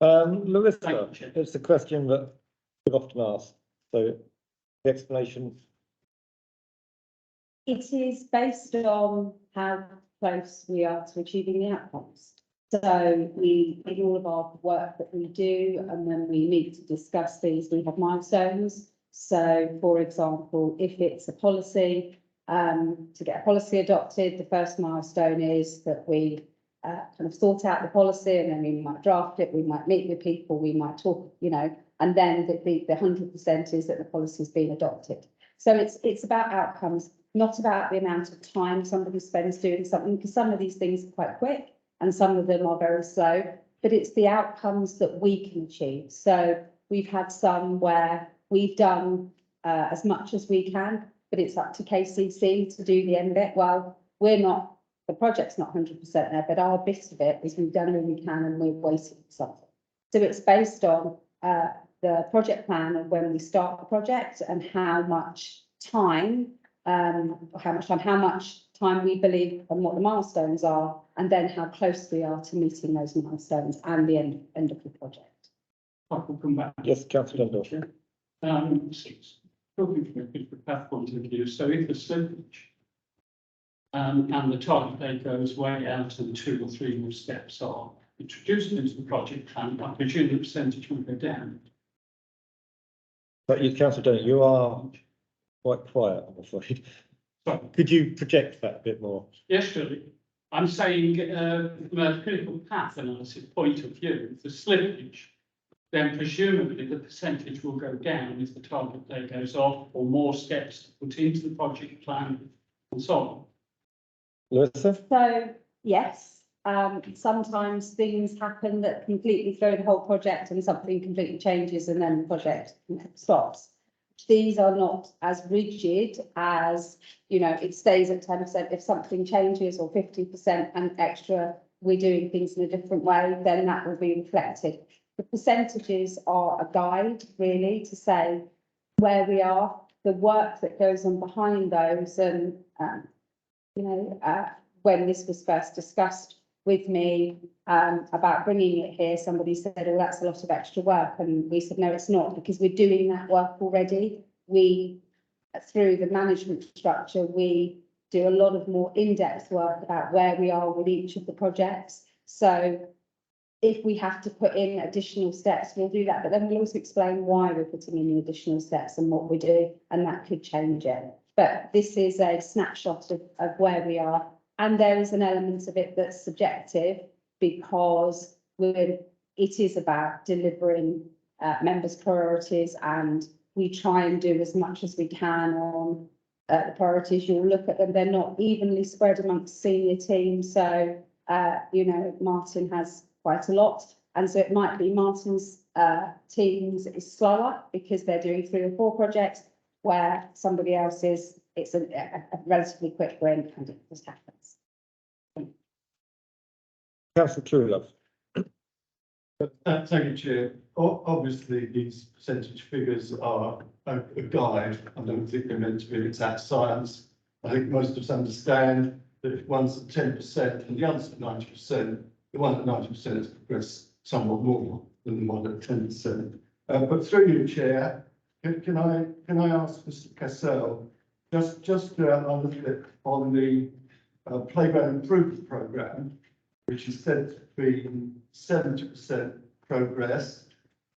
Larissa, it's a question that we've often asked. So the explanation. It is based on how close we are to achieving the outcomes. So in all of our work that we do, and when we meet to discuss these, we have milestones. So, for example, if it's a policy, to get a policy adopted, the first milestone is that we kind of sort out the policy, and then we might draft it, we might meet with people, we might talk, and then the 100% is that the policy has been adopted. So it's about outcomes, not about the amount of time somebody spends doing something, because some of these things are quite quick and some of them are very slow, but it's the outcomes that we can achieve. So we've had some where we've done as much as we can, but it's up to KCC to do the end bit. Well, the project's not 100% there, but our bit of it is we've done all we can and we're waiting for something. So it's based on the project plan of when we start the project and how much time we believe and what the milestones are, and then how close we are to meeting those milestones and the end of the project. I will come back. Yes, Councillor Dendall. Probably from a good path point of view. So if the slippage and the target date goes way out and 2 or 3 more steps are introduced into the project plan, I presume the percentage will go down. But you, Councillor Dendall, you are quite quiet, I'm afraid. Sorry. Could you project that a bit more? Yes, surely. I'm saying from a critical path analysis point of view, if the slippage, then presumably the percentage will go down if the target date goes off, or more steps to put into the project plan and so on. Larissa? So, yes, sometimes things happen that completely throw the whole project and something completely changes and then the project stops. these are not as rigid as, you know, it stays at 10%. If something changes or 50% and extra, we're doing things in a different way, then that will be reflected. The percentages are a guide really to say where we are, the work that goes on behind those, and when this was first discussed with me about bringing it here, somebody said, oh, that's a lot of extra work, and we said, no, it's not, because we're doing that work already. We, through the management structure, we do a lot of more in-depth work about where we are with each of the projects. So if we have to put in additional steps, we'll do that, but then we'll also explain why we're putting in the additional steps and what we do, and that could change it. But this is a snapshot of where we are. And there is an element of it that's subjective, because it is about delivering members' priorities, and we try and do as much as we can on the priorities. You'll look at them, they're not evenly spread amongst senior teams. So, Martin has quite a lot. And so it might be Martin's teams is slower because they're doing 3 or 4 projects, where somebody else is, it's a relatively quick win, and it just happens. Councillor Truelove. Thank you, Chair. Obviously, these percentage figures are a guide. I don't think they're meant to be an exact science. I think most of us understand that if one's at 10% and the other's at 90%, the one at 90% has progressed somewhat more than the one at 10%. But through you, Chair, can I ask Mr. Cassell, just a little bit on the playground improvement programme, which is said to be 70% progress.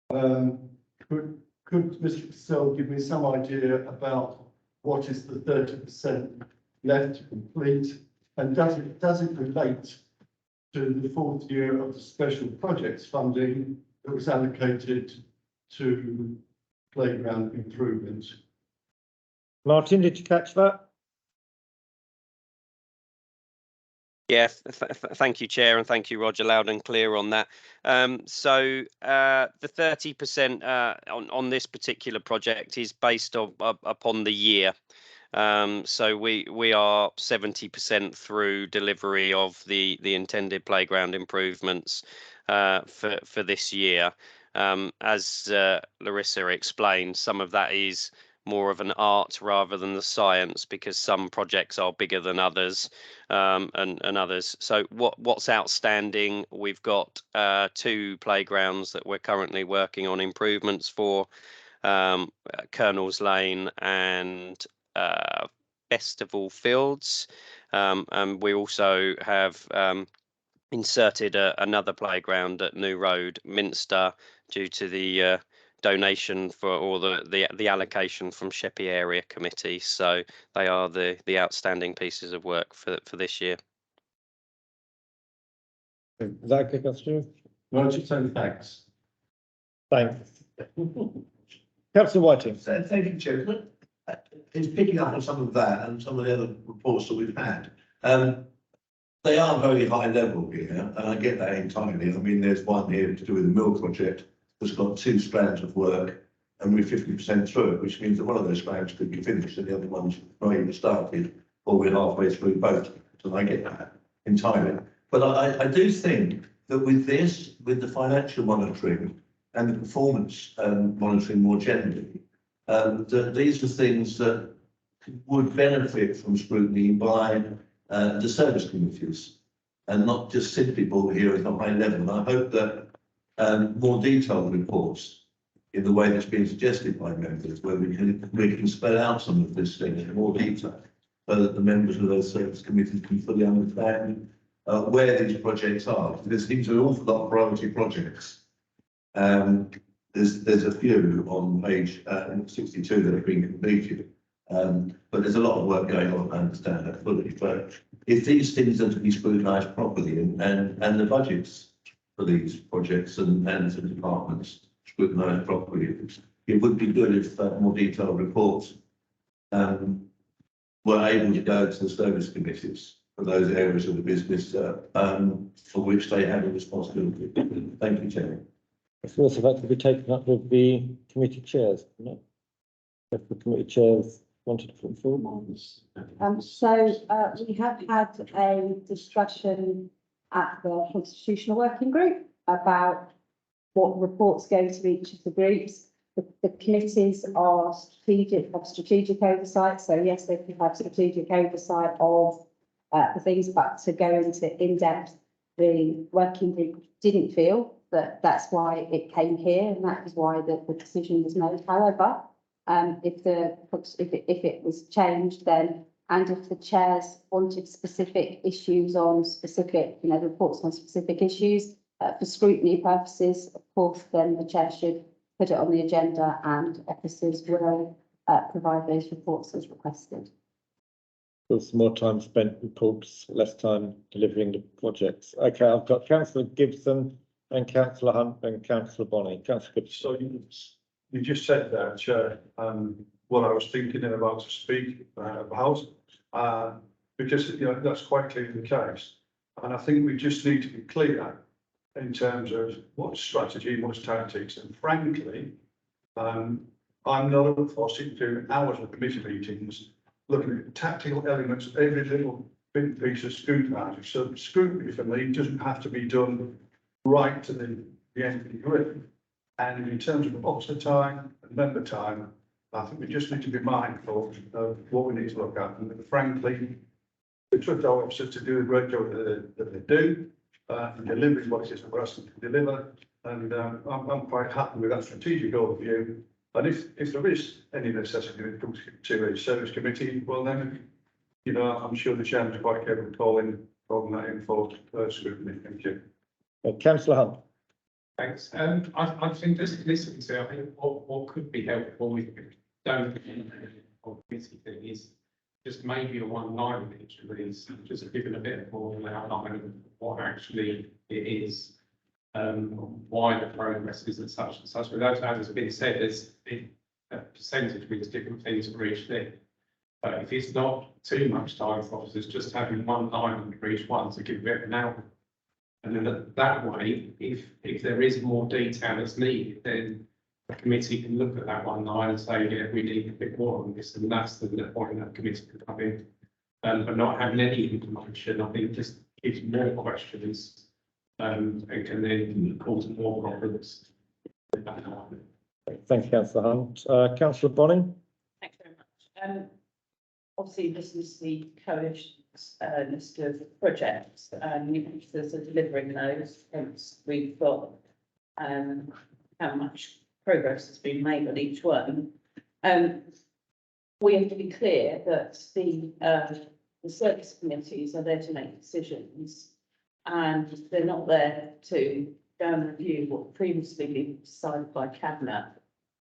Could Mr. Cassell give me some idea about what is the 30% left to complete, and does it relate to the 4th year of the special projects funding that was allocated to playground improvement? Martin, did you catch that? Yeah, thank you, Chair, and thank you, Roger, loud and clear on that. So the 30% on this particular project is based upon the year. So we are 70% through delivery of the intended playground improvements for this year. As Larissa explained, some of that is more of an art rather than the science, because some projects are bigger than others, and others. So what's outstanding, we've got 2 playgrounds that we're currently working on improvements for, Colonel's Lane and Festival Fields, and we also have inserted another playground at New Road, Minster, due to the donation for, or the allocation from Sheppey Area Committee. So they are the outstanding pieces of work for this year. Is that okay, Councillor? No, just saying thanks. Thanks. Councillor Whiting. Thank you, Chair. It's picking up on some of that and some of the other reports that we've had. They are very high level here, and I get that entirely. I mean, there's one here to do with the mill project that's got 2 strands of work, and we're 50% through it, which means that one of those strands could be finished and the other one's not even started, or we're halfway through both. So I get that entirely. But I do think that with this, with the financial monitoring and the performance monitoring more generally, that these are things that would benefit from scrutiny by the service committees, and not just simply brought here at a high level. And I hope that more detailed reports, in the way that's been suggested by members, where we can spell out some of this thing in more detail, so that the members of those service committees can fully understand where these projects are. There seems to be an awful lot of priority projects. There's a few on page 62 that have been completed, but there's a lot of work going on. I understand that fully. But if these things are to be scrutinised properly, and the budgets for these projects and the departments scrutinised properly, it would be good if more detailed reports were able to go to the service committees for those areas of the business for which they have a responsibility. Thank you, Chair. It's also that to be taken up with the committee chairs, isn't it? If the committee chairs wanted to put forward. We have had a discussion at the constitutional working group about what reports go to each of the groups. The committees are strategic oversight, so yes, they can have strategic oversight of the things, but to go into in-depth, the working group didn't feel that that's why it came here, and that is why the decision was made. However, if it was changed, then, and if the chairs wanted specific issues on specific, reports on specific issues for scrutiny purposes, of course, then the chair should put it on the agenda and officers will provide those reports as requested. There's more time spent reports, less time delivering the projects. Okay, I've got Councillor Gibson and Councillor Hunt and Councillor Bonney. Councillor Gibson. So you just said there, Chair, what I was thinking and about to speak about, because that's quite clearly the case. And I think we just need to be clear in terms of what's strategy, what's tactics, and frankly, I'm not a fuss in doing hours of committee meetings, looking at tactical elements of every little bit and piece of scrutiny. So scrutiny for me doesn't have to be done right to the end of the grid. And in terms of officer time and member time, I think we just need to be mindful of what we need to look at. And frankly, we trust our officers to do the great job that they do, and delivering what it is that we're asking to deliver. And I'm quite happy with that strategic overview. And if there is any necessity when it comes to a service committee, well then, I'm sure the chairman is quite capable of calling that in for scrutiny. Thank you. Councillor Hunt. Thanks. I think just listening to, I think what could be helpful if we don't committee thing is just maybe a one-line picture release, just giving a bit more of an outline of what actually it is, why the progress isn't such and such. But as has been said, there's a percentage means different things for each thing. But if it's not too much time for officers, just having one line for each one to give a bit of an outline. And then that way, if there is more detail that's needed, then the committee can look at that one line and say, yeah, we need a bit more on this, and that's the point that committee can come in. But not having any information, I think, just gives more questions, and can then cause more problems. Thank you, Councillor Hunt. Councillor Bonning. Thanks very much. Obviously, this is the coalition's list of projects, and you officers are delivering those. Hence, we've got how much progress has been made on each one. We have to be clear that the service committees are there to make decisions, and they're not there to go and review what previously been decided by cabinet.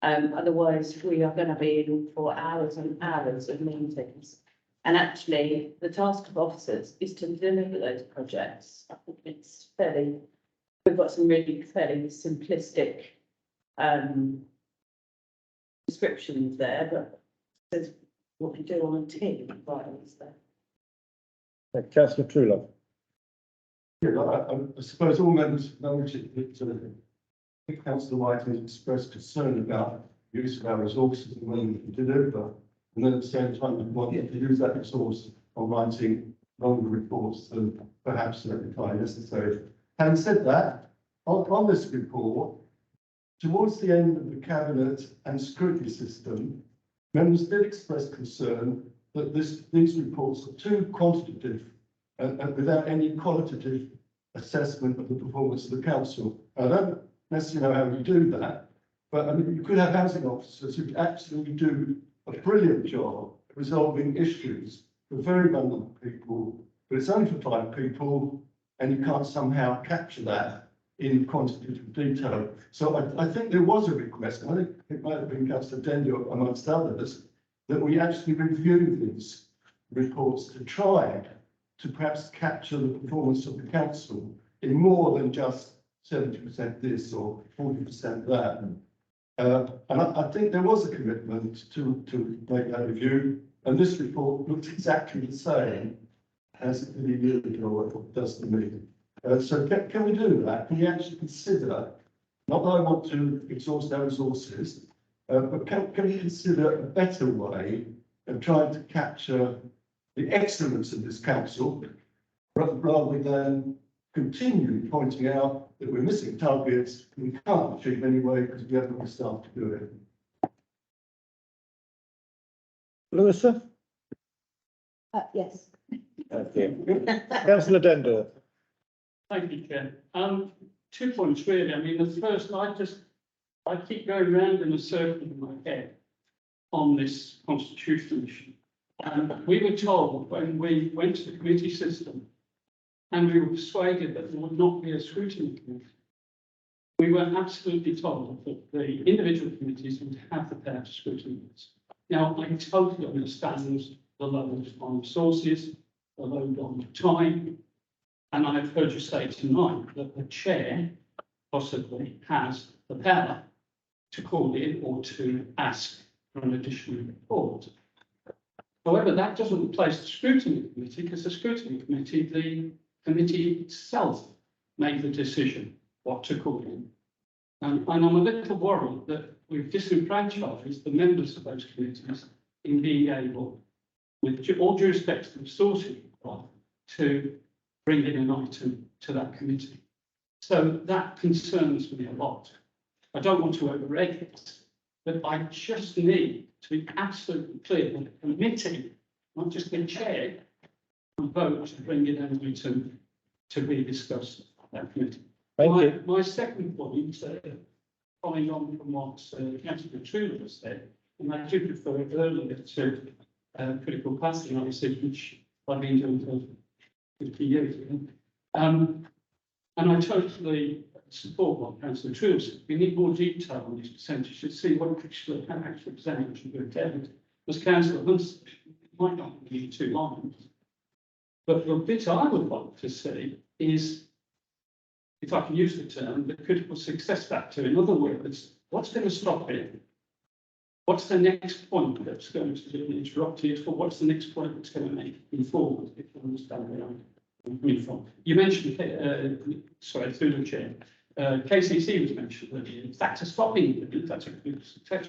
Otherwise, we are going to be in for hours and hours of meetings. And actually, the task of officers is to deliver those projects. I think it's we've got some really fairly simplistic descriptions there, but there's what we do on a team, right, is there. Councillor Truelove. Yeah, I suppose all members acknowledge that Councillor White has expressed concern about the use of our resources and when we can deliver. And then at the same time, we want to use that resource on writing longer reports than perhaps at the time necessary. Having said that, on this report, towards the end of the cabinet and scrutiny system, members did express concern that these reports are too quantitative and without any qualitative assessment of the performance of the council. I don't necessarily know how you do that, but I mean, you could have housing officers who actually do a brilliant job resolving issues for very vulnerable people, but it's only for 5 people, and you can't somehow capture that in quantitative detail. So I think there was a request, and I think it might have been Councillor Dendio amongst others, that we actually review these reports to try to perhaps capture the performance of the council in more than just 70% this or 40% that. And I think there was a commitment to make that review, and this report looks exactly the same as it did a year ago, or it does to me. So can we do that? Can we actually consider, not that I want to exhaust our resources, But can you consider a better way of trying to capture the excellence of this council rather than continue pointing out that we're missing targets we can't achieve anyway because we haven't got the staff to do it? Larissa? Yes. Thank you. Councillor Dendor? Thank you, Chair. 2 points really. I mean, the first, I keep going round in a circle in my head on this constitutional issue. We were told when we went to the committee system and we were persuaded that there would not be a scrutiny committee. We were absolutely told that the individual committees would have the power to scrutinise. Now, I totally understand the load on resources, the load on time, and I've heard you say tonight that the chair possibly has the power to call in or to ask for an additional report. However, that doesn't replace the scrutiny committee, because the scrutiny committee, the committee itself made the decision what to call in. And I'm a little worried that we've disenfranchised the members of those committees in being able, with all due respect to the resources required, to bring in an item to that committee. So that concerns me a lot. I don't want to overrate it, but I just need to be absolutely clear that the committee, not just the chair, can vote to bring in an item to be discussed at that committee. Thank you. My second point, following on from what Councillor Trudeau said, and I do refer earlier to critical path analysis, which I've been doing for 50 years. And I totally support what Councillor Trudeau said. We need more detail on these percentages to see what actually percentage should be attended. As Councillor Hunt said, it might not be 2 lines. But the bit I would like to see is, if I can use the term, the critical success factor. In other words, what's going to stop it? What's the next point that's going to be interrupted, or what's the next point that's going to make it forward, if you understand where I'm coming from? You mentioned, sorry, through the chair, KCC was mentioned earlier. That's a stopping, that's a good success.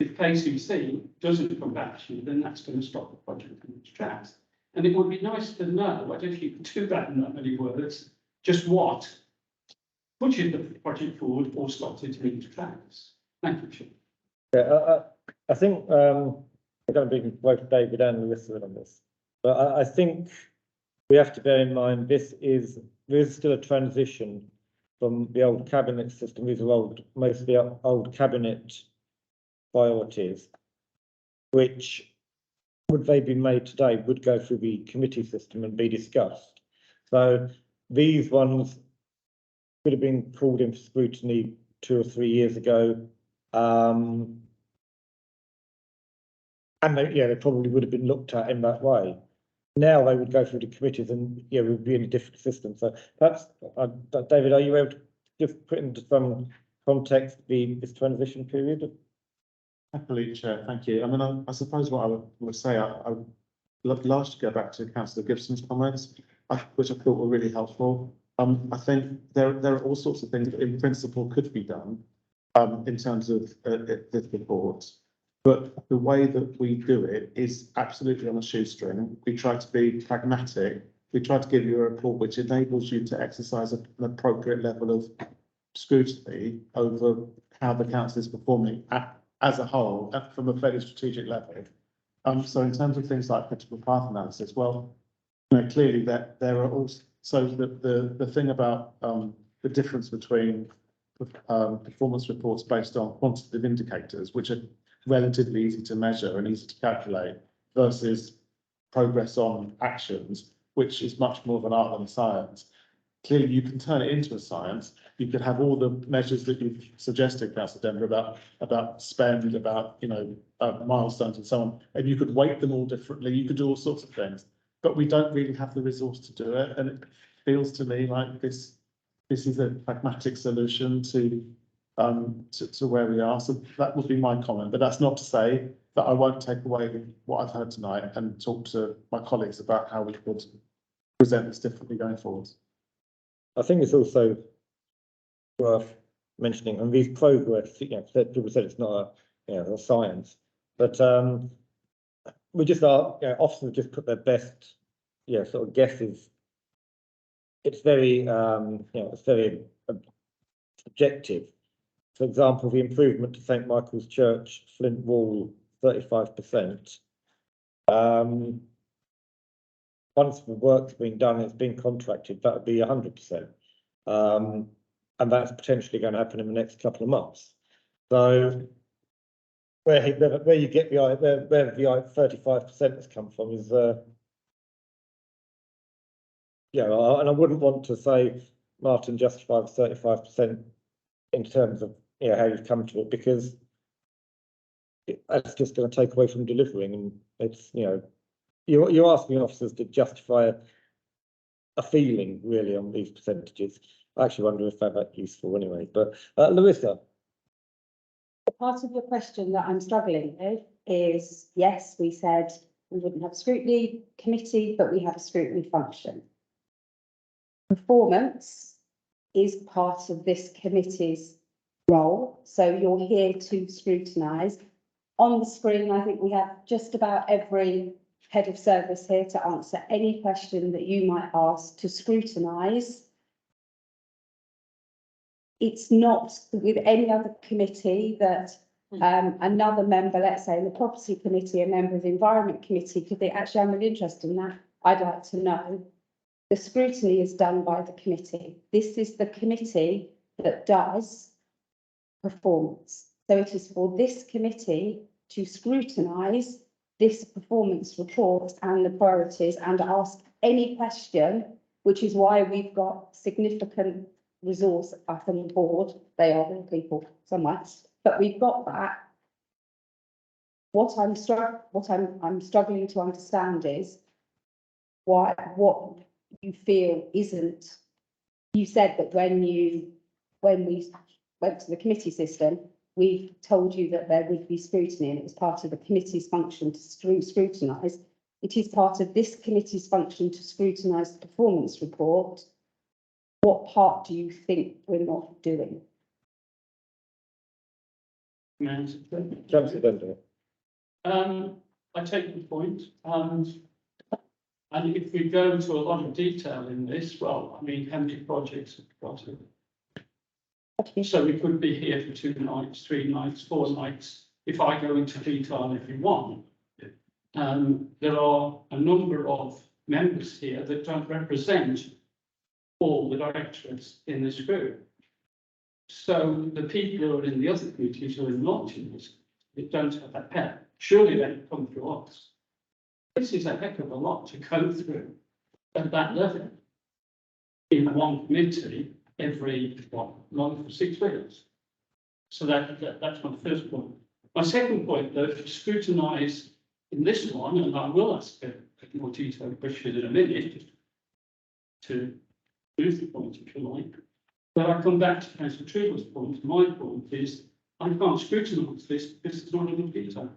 If KCC doesn't come back to you, then that's going to stop the project in its tracks. And it would be nice to know, I don't know if you can do that in that many words, just what pushes the project forward or stops it in its tracks. Thank you, Chair. Yeah, I think I'm going to be both David and Larissa on this, but I think we have to bear in mind there is still a transition from the old cabinet system. These are mostly old cabinet priorities, which, would they be made today, would go through the committee system and be discussed. So these ones could have been called in for scrutiny 2 or 3 years ago. And they probably would have been looked at in that way. Now they would go through the committees and we would be in a different system. So perhaps, David, are you able to just put into some context this transition period? Happily, Chair, thank you. I mean, I suppose what I would say, I would love to go back to Councillor Gibson's comments, which I thought were really helpful. I think there are all sorts of things that in principle could be done in terms of this report, but the way that we do it is absolutely on a shoestring. We try to be pragmatic. We try to give you a report which enables you to exercise an appropriate level of scrutiny over how the council is performing as a whole, from a fairly strategic level. So in terms of things like critical path analysis, well, clearly that there are also, so the thing about the difference between performance reports based on quantitative indicators, which are relatively easy to measure and easy to calculate, versus progress on actions, which is much more of an art than a science. Clearly, you can turn it into a science. You could have all the measures that you've suggested, Councillor Denver, about spend, about milestones and so on, and you could weight them all differently. You could do all sorts of things, but we don't really have the resource to do it. And it feels to me like this is a pragmatic solution to where we are. So that would be my comment. But that's not to say that I won't take away what I've heard tonight and talk to my colleagues about how we could present this differently going forward. I think it's also worth mentioning, and these progress, people said it's not the science. But we just officers just put their best, sort of guesses. It's very, it's very subjective. For example, the improvement to St Michael's Church, Flint Wall, 35%. Once the work's been done, it's been contracted, that would be 100%. And that's potentially going to happen in the next couple of months. So where you get where the 35% has come from is, and I wouldn't want to say Martin justified 35% in terms of how you've come to it, because that's just going to take away from delivering, and it's you're asking officers to justify a feeling really on these percentages. I actually wonder if they're that useful anyway. But Larissa. Part of your question that I'm struggling with is, yes, we said we wouldn't have a scrutiny committee, but we have a scrutiny function. Performance is part of this committee's role, so you're here to scrutinise. On the screen, I think we have just about every head of service here to answer any question that you might ask, to scrutinise. It's not with any other committee that another member, let's say in the property committee, a member of the environment committee, could think, actually, I'm really interested in that. I'd like to know. The scrutiny is done by the committee. This is the committee that does performance. So it is for this committee to scrutinise this performance report and the priorities and ask any question, which is why we've got significant resource up on the board. They are real people somewhere, but we've got that. What I'm struggling to understand is what you feel isn't. You said that when we went to the committee system, we told you that there would be scrutiny, and it was part of the committee's function to scrutinise. It is part of this committee's function to scrutinise the performance report. What part do you think we're not doing? I take the point, and if we go into a lot of detail in this, well, I mean, how many projects have we got? So we could be here for 2 nights, 3 nights, 4 nights. If I go into detail on every one, there are a number of members here that don't represent all the directorates in this group. So the people who are in the other committees who are not in this, they don't have that pen. Surely they can come through us. This is a heck of a lot to go through at that level in one committee every month for 6 weeks. So that's my first point. My second point, though, to scrutinise in this one, and I will ask a more detailed question in a minute to move the point, if you like. But I come back to Councillor Trevel's point. My point is I can't scrutinise this because there's not enough detail.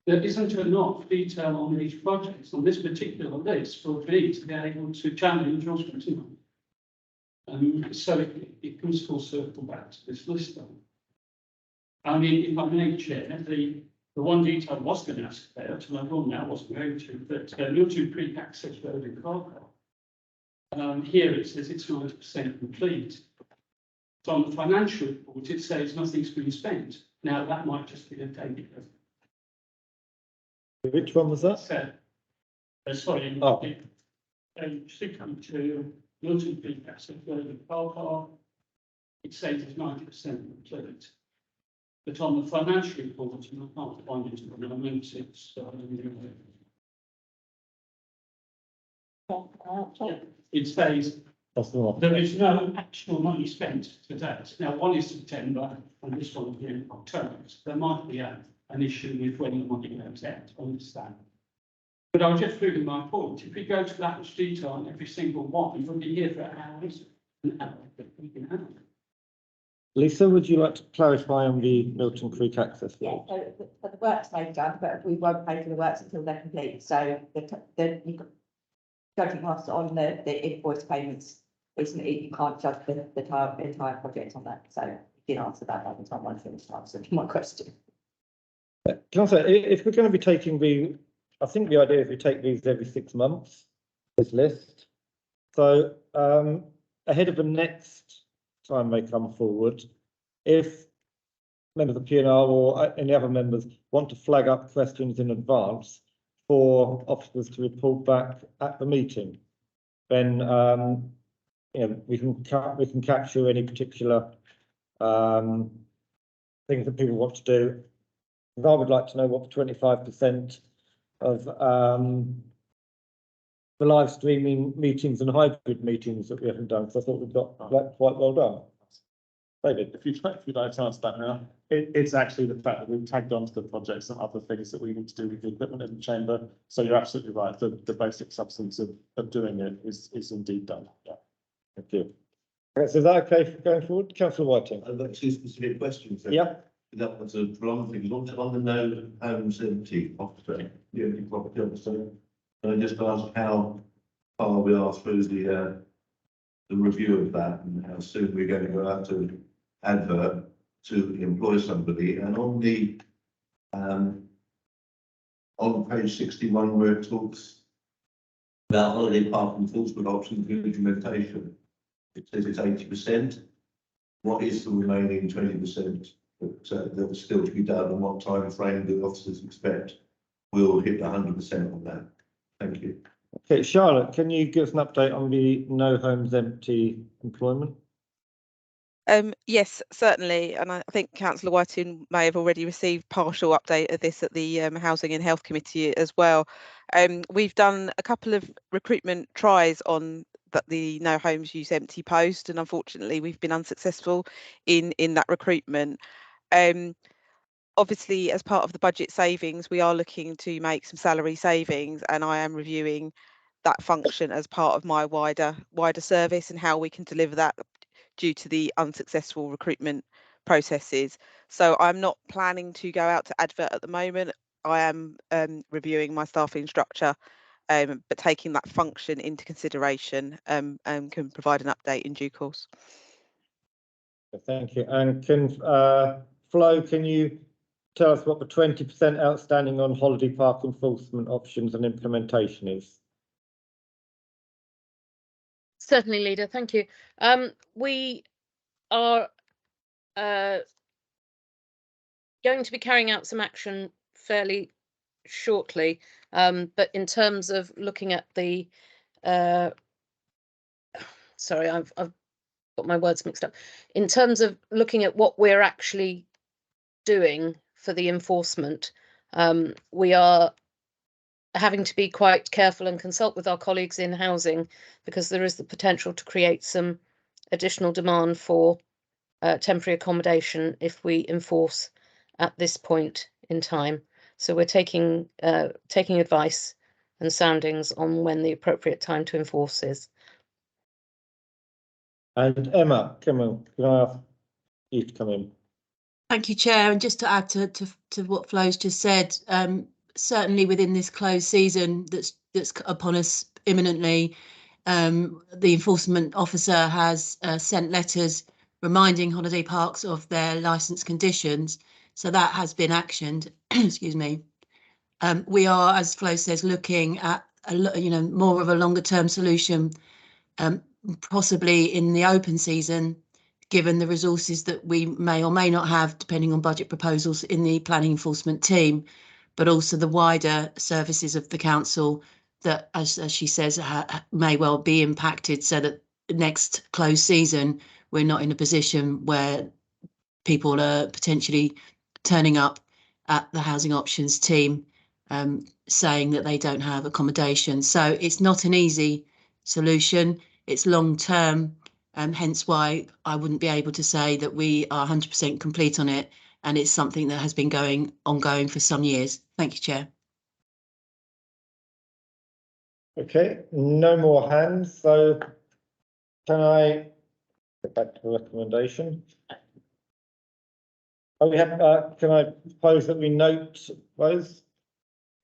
There isn't enough detail on these projects on this particular list for me to be able to challenge or scrutinise. So it comes full circle back to this list. I mean, if I may, Chair, the one detail I was going to ask about, and I will now, wasn't going to, but Milton Creek Access Road in Carlisle. Here it says it's 90% complete. So on the financial report, it says nothing's been spent. Now that might just be a date. Which one was that? Sorry, sticking to Milton Creek Access Road in Carlisle, it says it's 90% complete. But on the financial report, and I can't find it at the moment, it's it says there is no actual money spent to date. Now, one is September and this one here in October. So there might be an issue with when the money goes out, I understand. But I'll just prove my point. If we go to that much detail on every single one, we'll be here for hours and hours. Lisa, would you like to clarify on the Milton Creek access? Yeah, so the works may be done, but we won't pay for the works until they're complete. So you've got judging costs on the invoice payments, you can't judge the entire project on that. So did answer that by the time I finished answering my question. Can I say, if we're going to be taking I think the idea is we take these every 6 months, this list. So ahead of the next time they come forward, if members of the P&R or any other members want to flag up questions in advance for officers to report back at the meeting, then we can capture any particular things that people want to do. I would like to know what the 25% of the live streaming meetings and hybrid meetings that we haven't done, because I thought we've got that quite well done. David, If you'd like to answer that now, it's actually the fact that we've tagged onto the project some other things that we need to do with the equipment in the chamber. So you're absolutely right. The basic substance of doing it is indeed done. Yeah. Thank you. Okay, so is that okay for going forward? Councillor Whiting. I've got 2 specific questions. Yeah. That was a prolonged thing. On the no homes empty officer, the empty property officer, can I just ask how far we are through the review of that and how soon we're going to go out to advert to employ somebody? And on the on page 61 where it talks about holiday park enforcement options and implementation, it says it's 80%. What is the remaining 20% that was still to be done, and what time frame do officers expect we'll hit 100% on that? Thank you. Okay, Charlotte, can you give us an update on the no homes empty employment? Yes, certainly, and I think Councillor Whiting may have already received partial update of this at the Housing and Health Committee as well. We've done a couple of recruitment tries on the No Homes Use Empty post, and unfortunately we've been unsuccessful in that recruitment. Obviously, as part of the budget savings, we are looking to make some salary savings, and I am reviewing that function as part of my wider service and how we can deliver that due to the unsuccessful recruitment processes. So I'm not planning to go out to advert at the moment. I am reviewing my staffing structure, but taking that function into consideration, and can provide an update in due course. Thank you. And Flo, can you tell us what the 20% outstanding on holiday park enforcement options and implementation is? Certainly, Leader, thank you. We are going to be carrying out some action fairly shortly, but in terms of looking at the sorry, I've got my words mixed up. In terms of looking at what we're actually doing for the enforcement, we are having to be quite careful and consult with our colleagues in housing, because there is the potential to create some additional demand for temporary accommodation if we enforce at this point in time. So we're taking advice and soundings on when the appropriate time to enforce is. And Emma, come on, can I ask you to come in? Thank you, Chair. And just to add to what Flo's just said, certainly within this closed season that's upon us imminently, the enforcement officer has sent letters reminding holiday parks of their licence conditions. So that has been actioned. Excuse me. We are, as Flo says, looking at more of a longer term solution, possibly in the open season, given the resources that we may or may not have, depending on budget proposals in the planning enforcement team, but also the wider services of the council that, as she says, may well be impacted, so that the next closed season, we're not in a position where people are potentially turning up at the housing options team saying that they don't have accommodation. So it's not an easy solution. It's long term, hence why I wouldn't be able to say that we are 100% complete on it. And it's something that has been ongoing for some years. Thank you, Chair. Okay, no more hands. So can I get back to the recommendation? Oh, we have. Can I propose that we note those?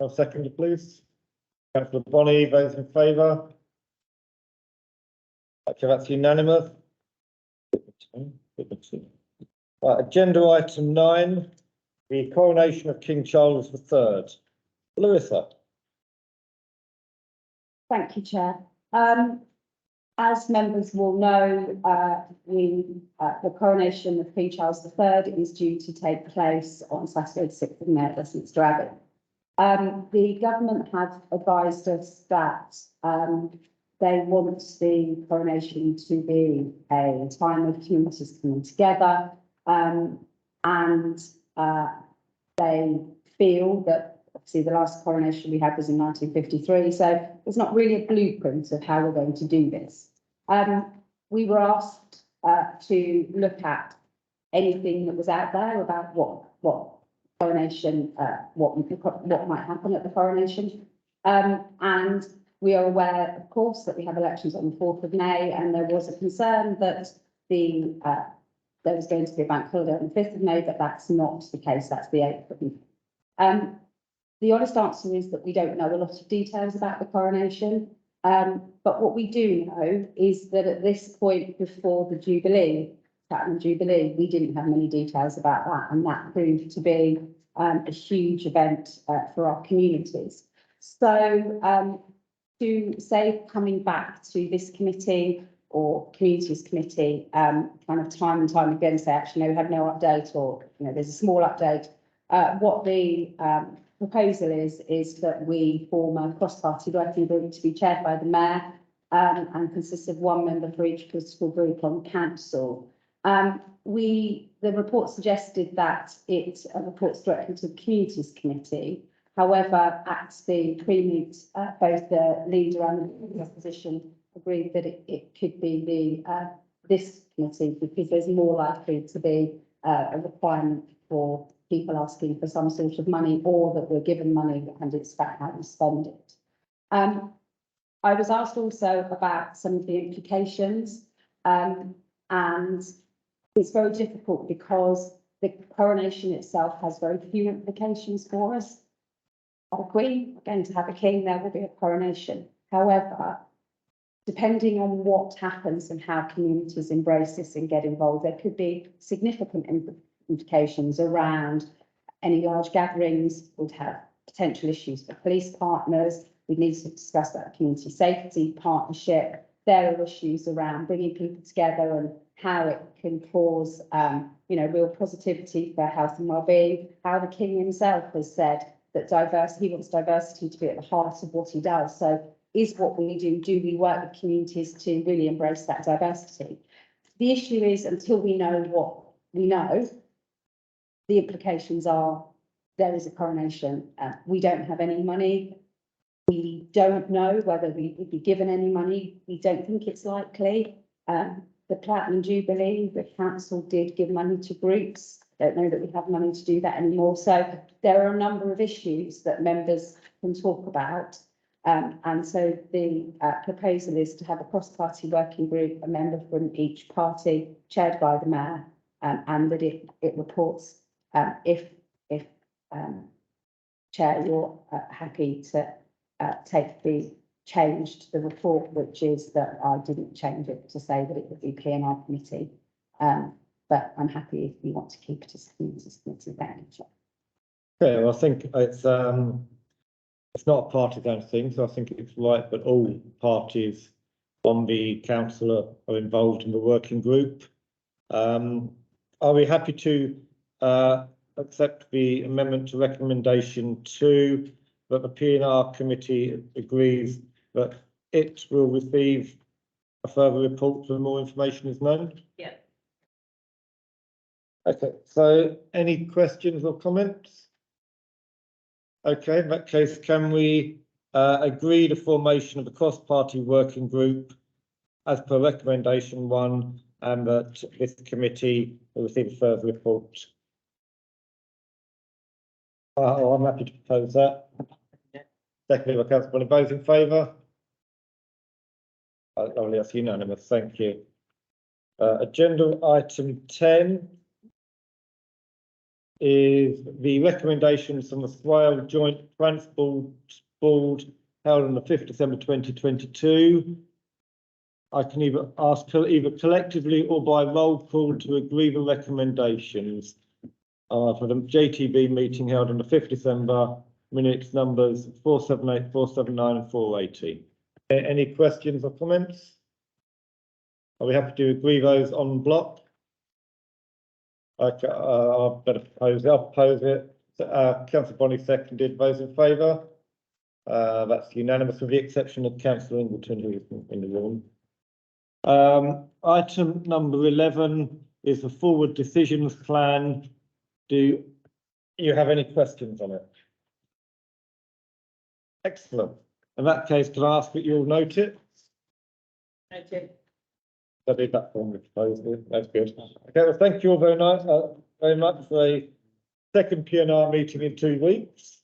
I'll second it, please. Councillor Bonney, those in favour? Okay, that's unanimous. Right, agenda item 9, the coronation of King Charles III. Larissa. Thank you, Chair. As members will know, the coronation of King Charles III is due to take place on Saturday, the 6th of May at Westminster Abbey. The government have advised us that they want the coronation to be a time of communities coming together, and they feel that obviously the last coronation we had was in 1953, so there's not really a blueprint of how we're going to do this. We were asked to look at anything that was out there about what coronation, what might happen at the coronation. And we are aware, of course, that we have elections on the 4th of May, and there was a concern that there was going to be a bank holiday on the 5th of May, but that's not the case. That's the 8th of May. The honest answer is that we don't know a lot of details about the coronation. But what we do know is that at this point before the Jubilee, Platinum Jubilee, we didn't have many details about that, and that proved to be a huge event for our communities. So to say coming back to this committee or communities committee kind of time and time again say actually no, we have no update, or there's a small update. What the proposal is that we form a cross-party working group to be chaired by the mayor and consists of one member for each political group on council. The report suggested that it reports directly to the Communities Committee. However, at the pre-meet, both the leader and the opposition agreed that it could be this committee, because there's more likely to be a requirement for people asking for some sort of money, or that we're given money and it's about how we spend it. I was asked also about some of the implications, and it's very difficult because the coronation itself has very few implications for us. Our Queen, we're going to have a king, there will be a coronation. However, depending on what happens and how communities embrace this and get involved, there could be significant implications around any large gatherings. Would have potential issues for police partners. We need to discuss that community safety partnership. There are issues around bringing people together and how it can cause, real positivity for health and well-being. How the King himself has said that he wants diversity to be at the heart of what he does. So is what we do we work with communities to really embrace that diversity? The issue is, until we know what we know, the implications are there is a coronation. We don't have any money. We don't know whether we would be given any money. We don't think it's likely. The Platinum Jubilee, the council did give money to groups. Don't know that we have money to do that anymore. So there are a number of issues that members can talk about. And so the proposal is to have a cross-party working group, a member from each party, chaired by the mayor, and that it reports if Chair, you're happy to change the report, which is that I didn't change it to say that it would be P&R committee. But I'm happy if you want to keep it as communities committee. Thank you. Okay, well, I think it's not a party-owned thing, so I think it's right that all parties on the council are involved in the working group. Are we happy to accept the amendment to recommendation 2, that the P&R committee agrees that it will receive a further report when more information is known? Yeah. Okay, so any questions or comments? Okay, in that case, can we agree the formation of a cross-party working group as per recommendation 1, and that this committee will receive a further report? I'm happy to propose that. Secondly, by Councillor Bonny, both in favour? Lovely, that's unanimous, thank you. Agenda item 10 is the recommendations from the Swale Joint Transport Board held on the 5th December 2022. I can either ask either collectively or by roll call to agree the recommendations for the JTB meeting held on the 5th December, minutes numbers 478, 479 and 480. Any questions or comments? Are we happy to agree those on block? Okay, I'll better propose it. I'll propose it. Councillor Bonney seconded. Those in favour? That's unanimous with the exception of Councillor Ingleton, who isn't in the room. Item number 11 is the forward decisions plan. Do you have any questions on it? Excellent. In that case, can I ask that you all note it? Okay. I did that form of proposal. That's good. Okay, well, thank you all very much for a second PNR meeting in 2 weeks.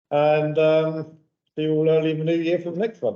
And see you all early in the new year for the next one.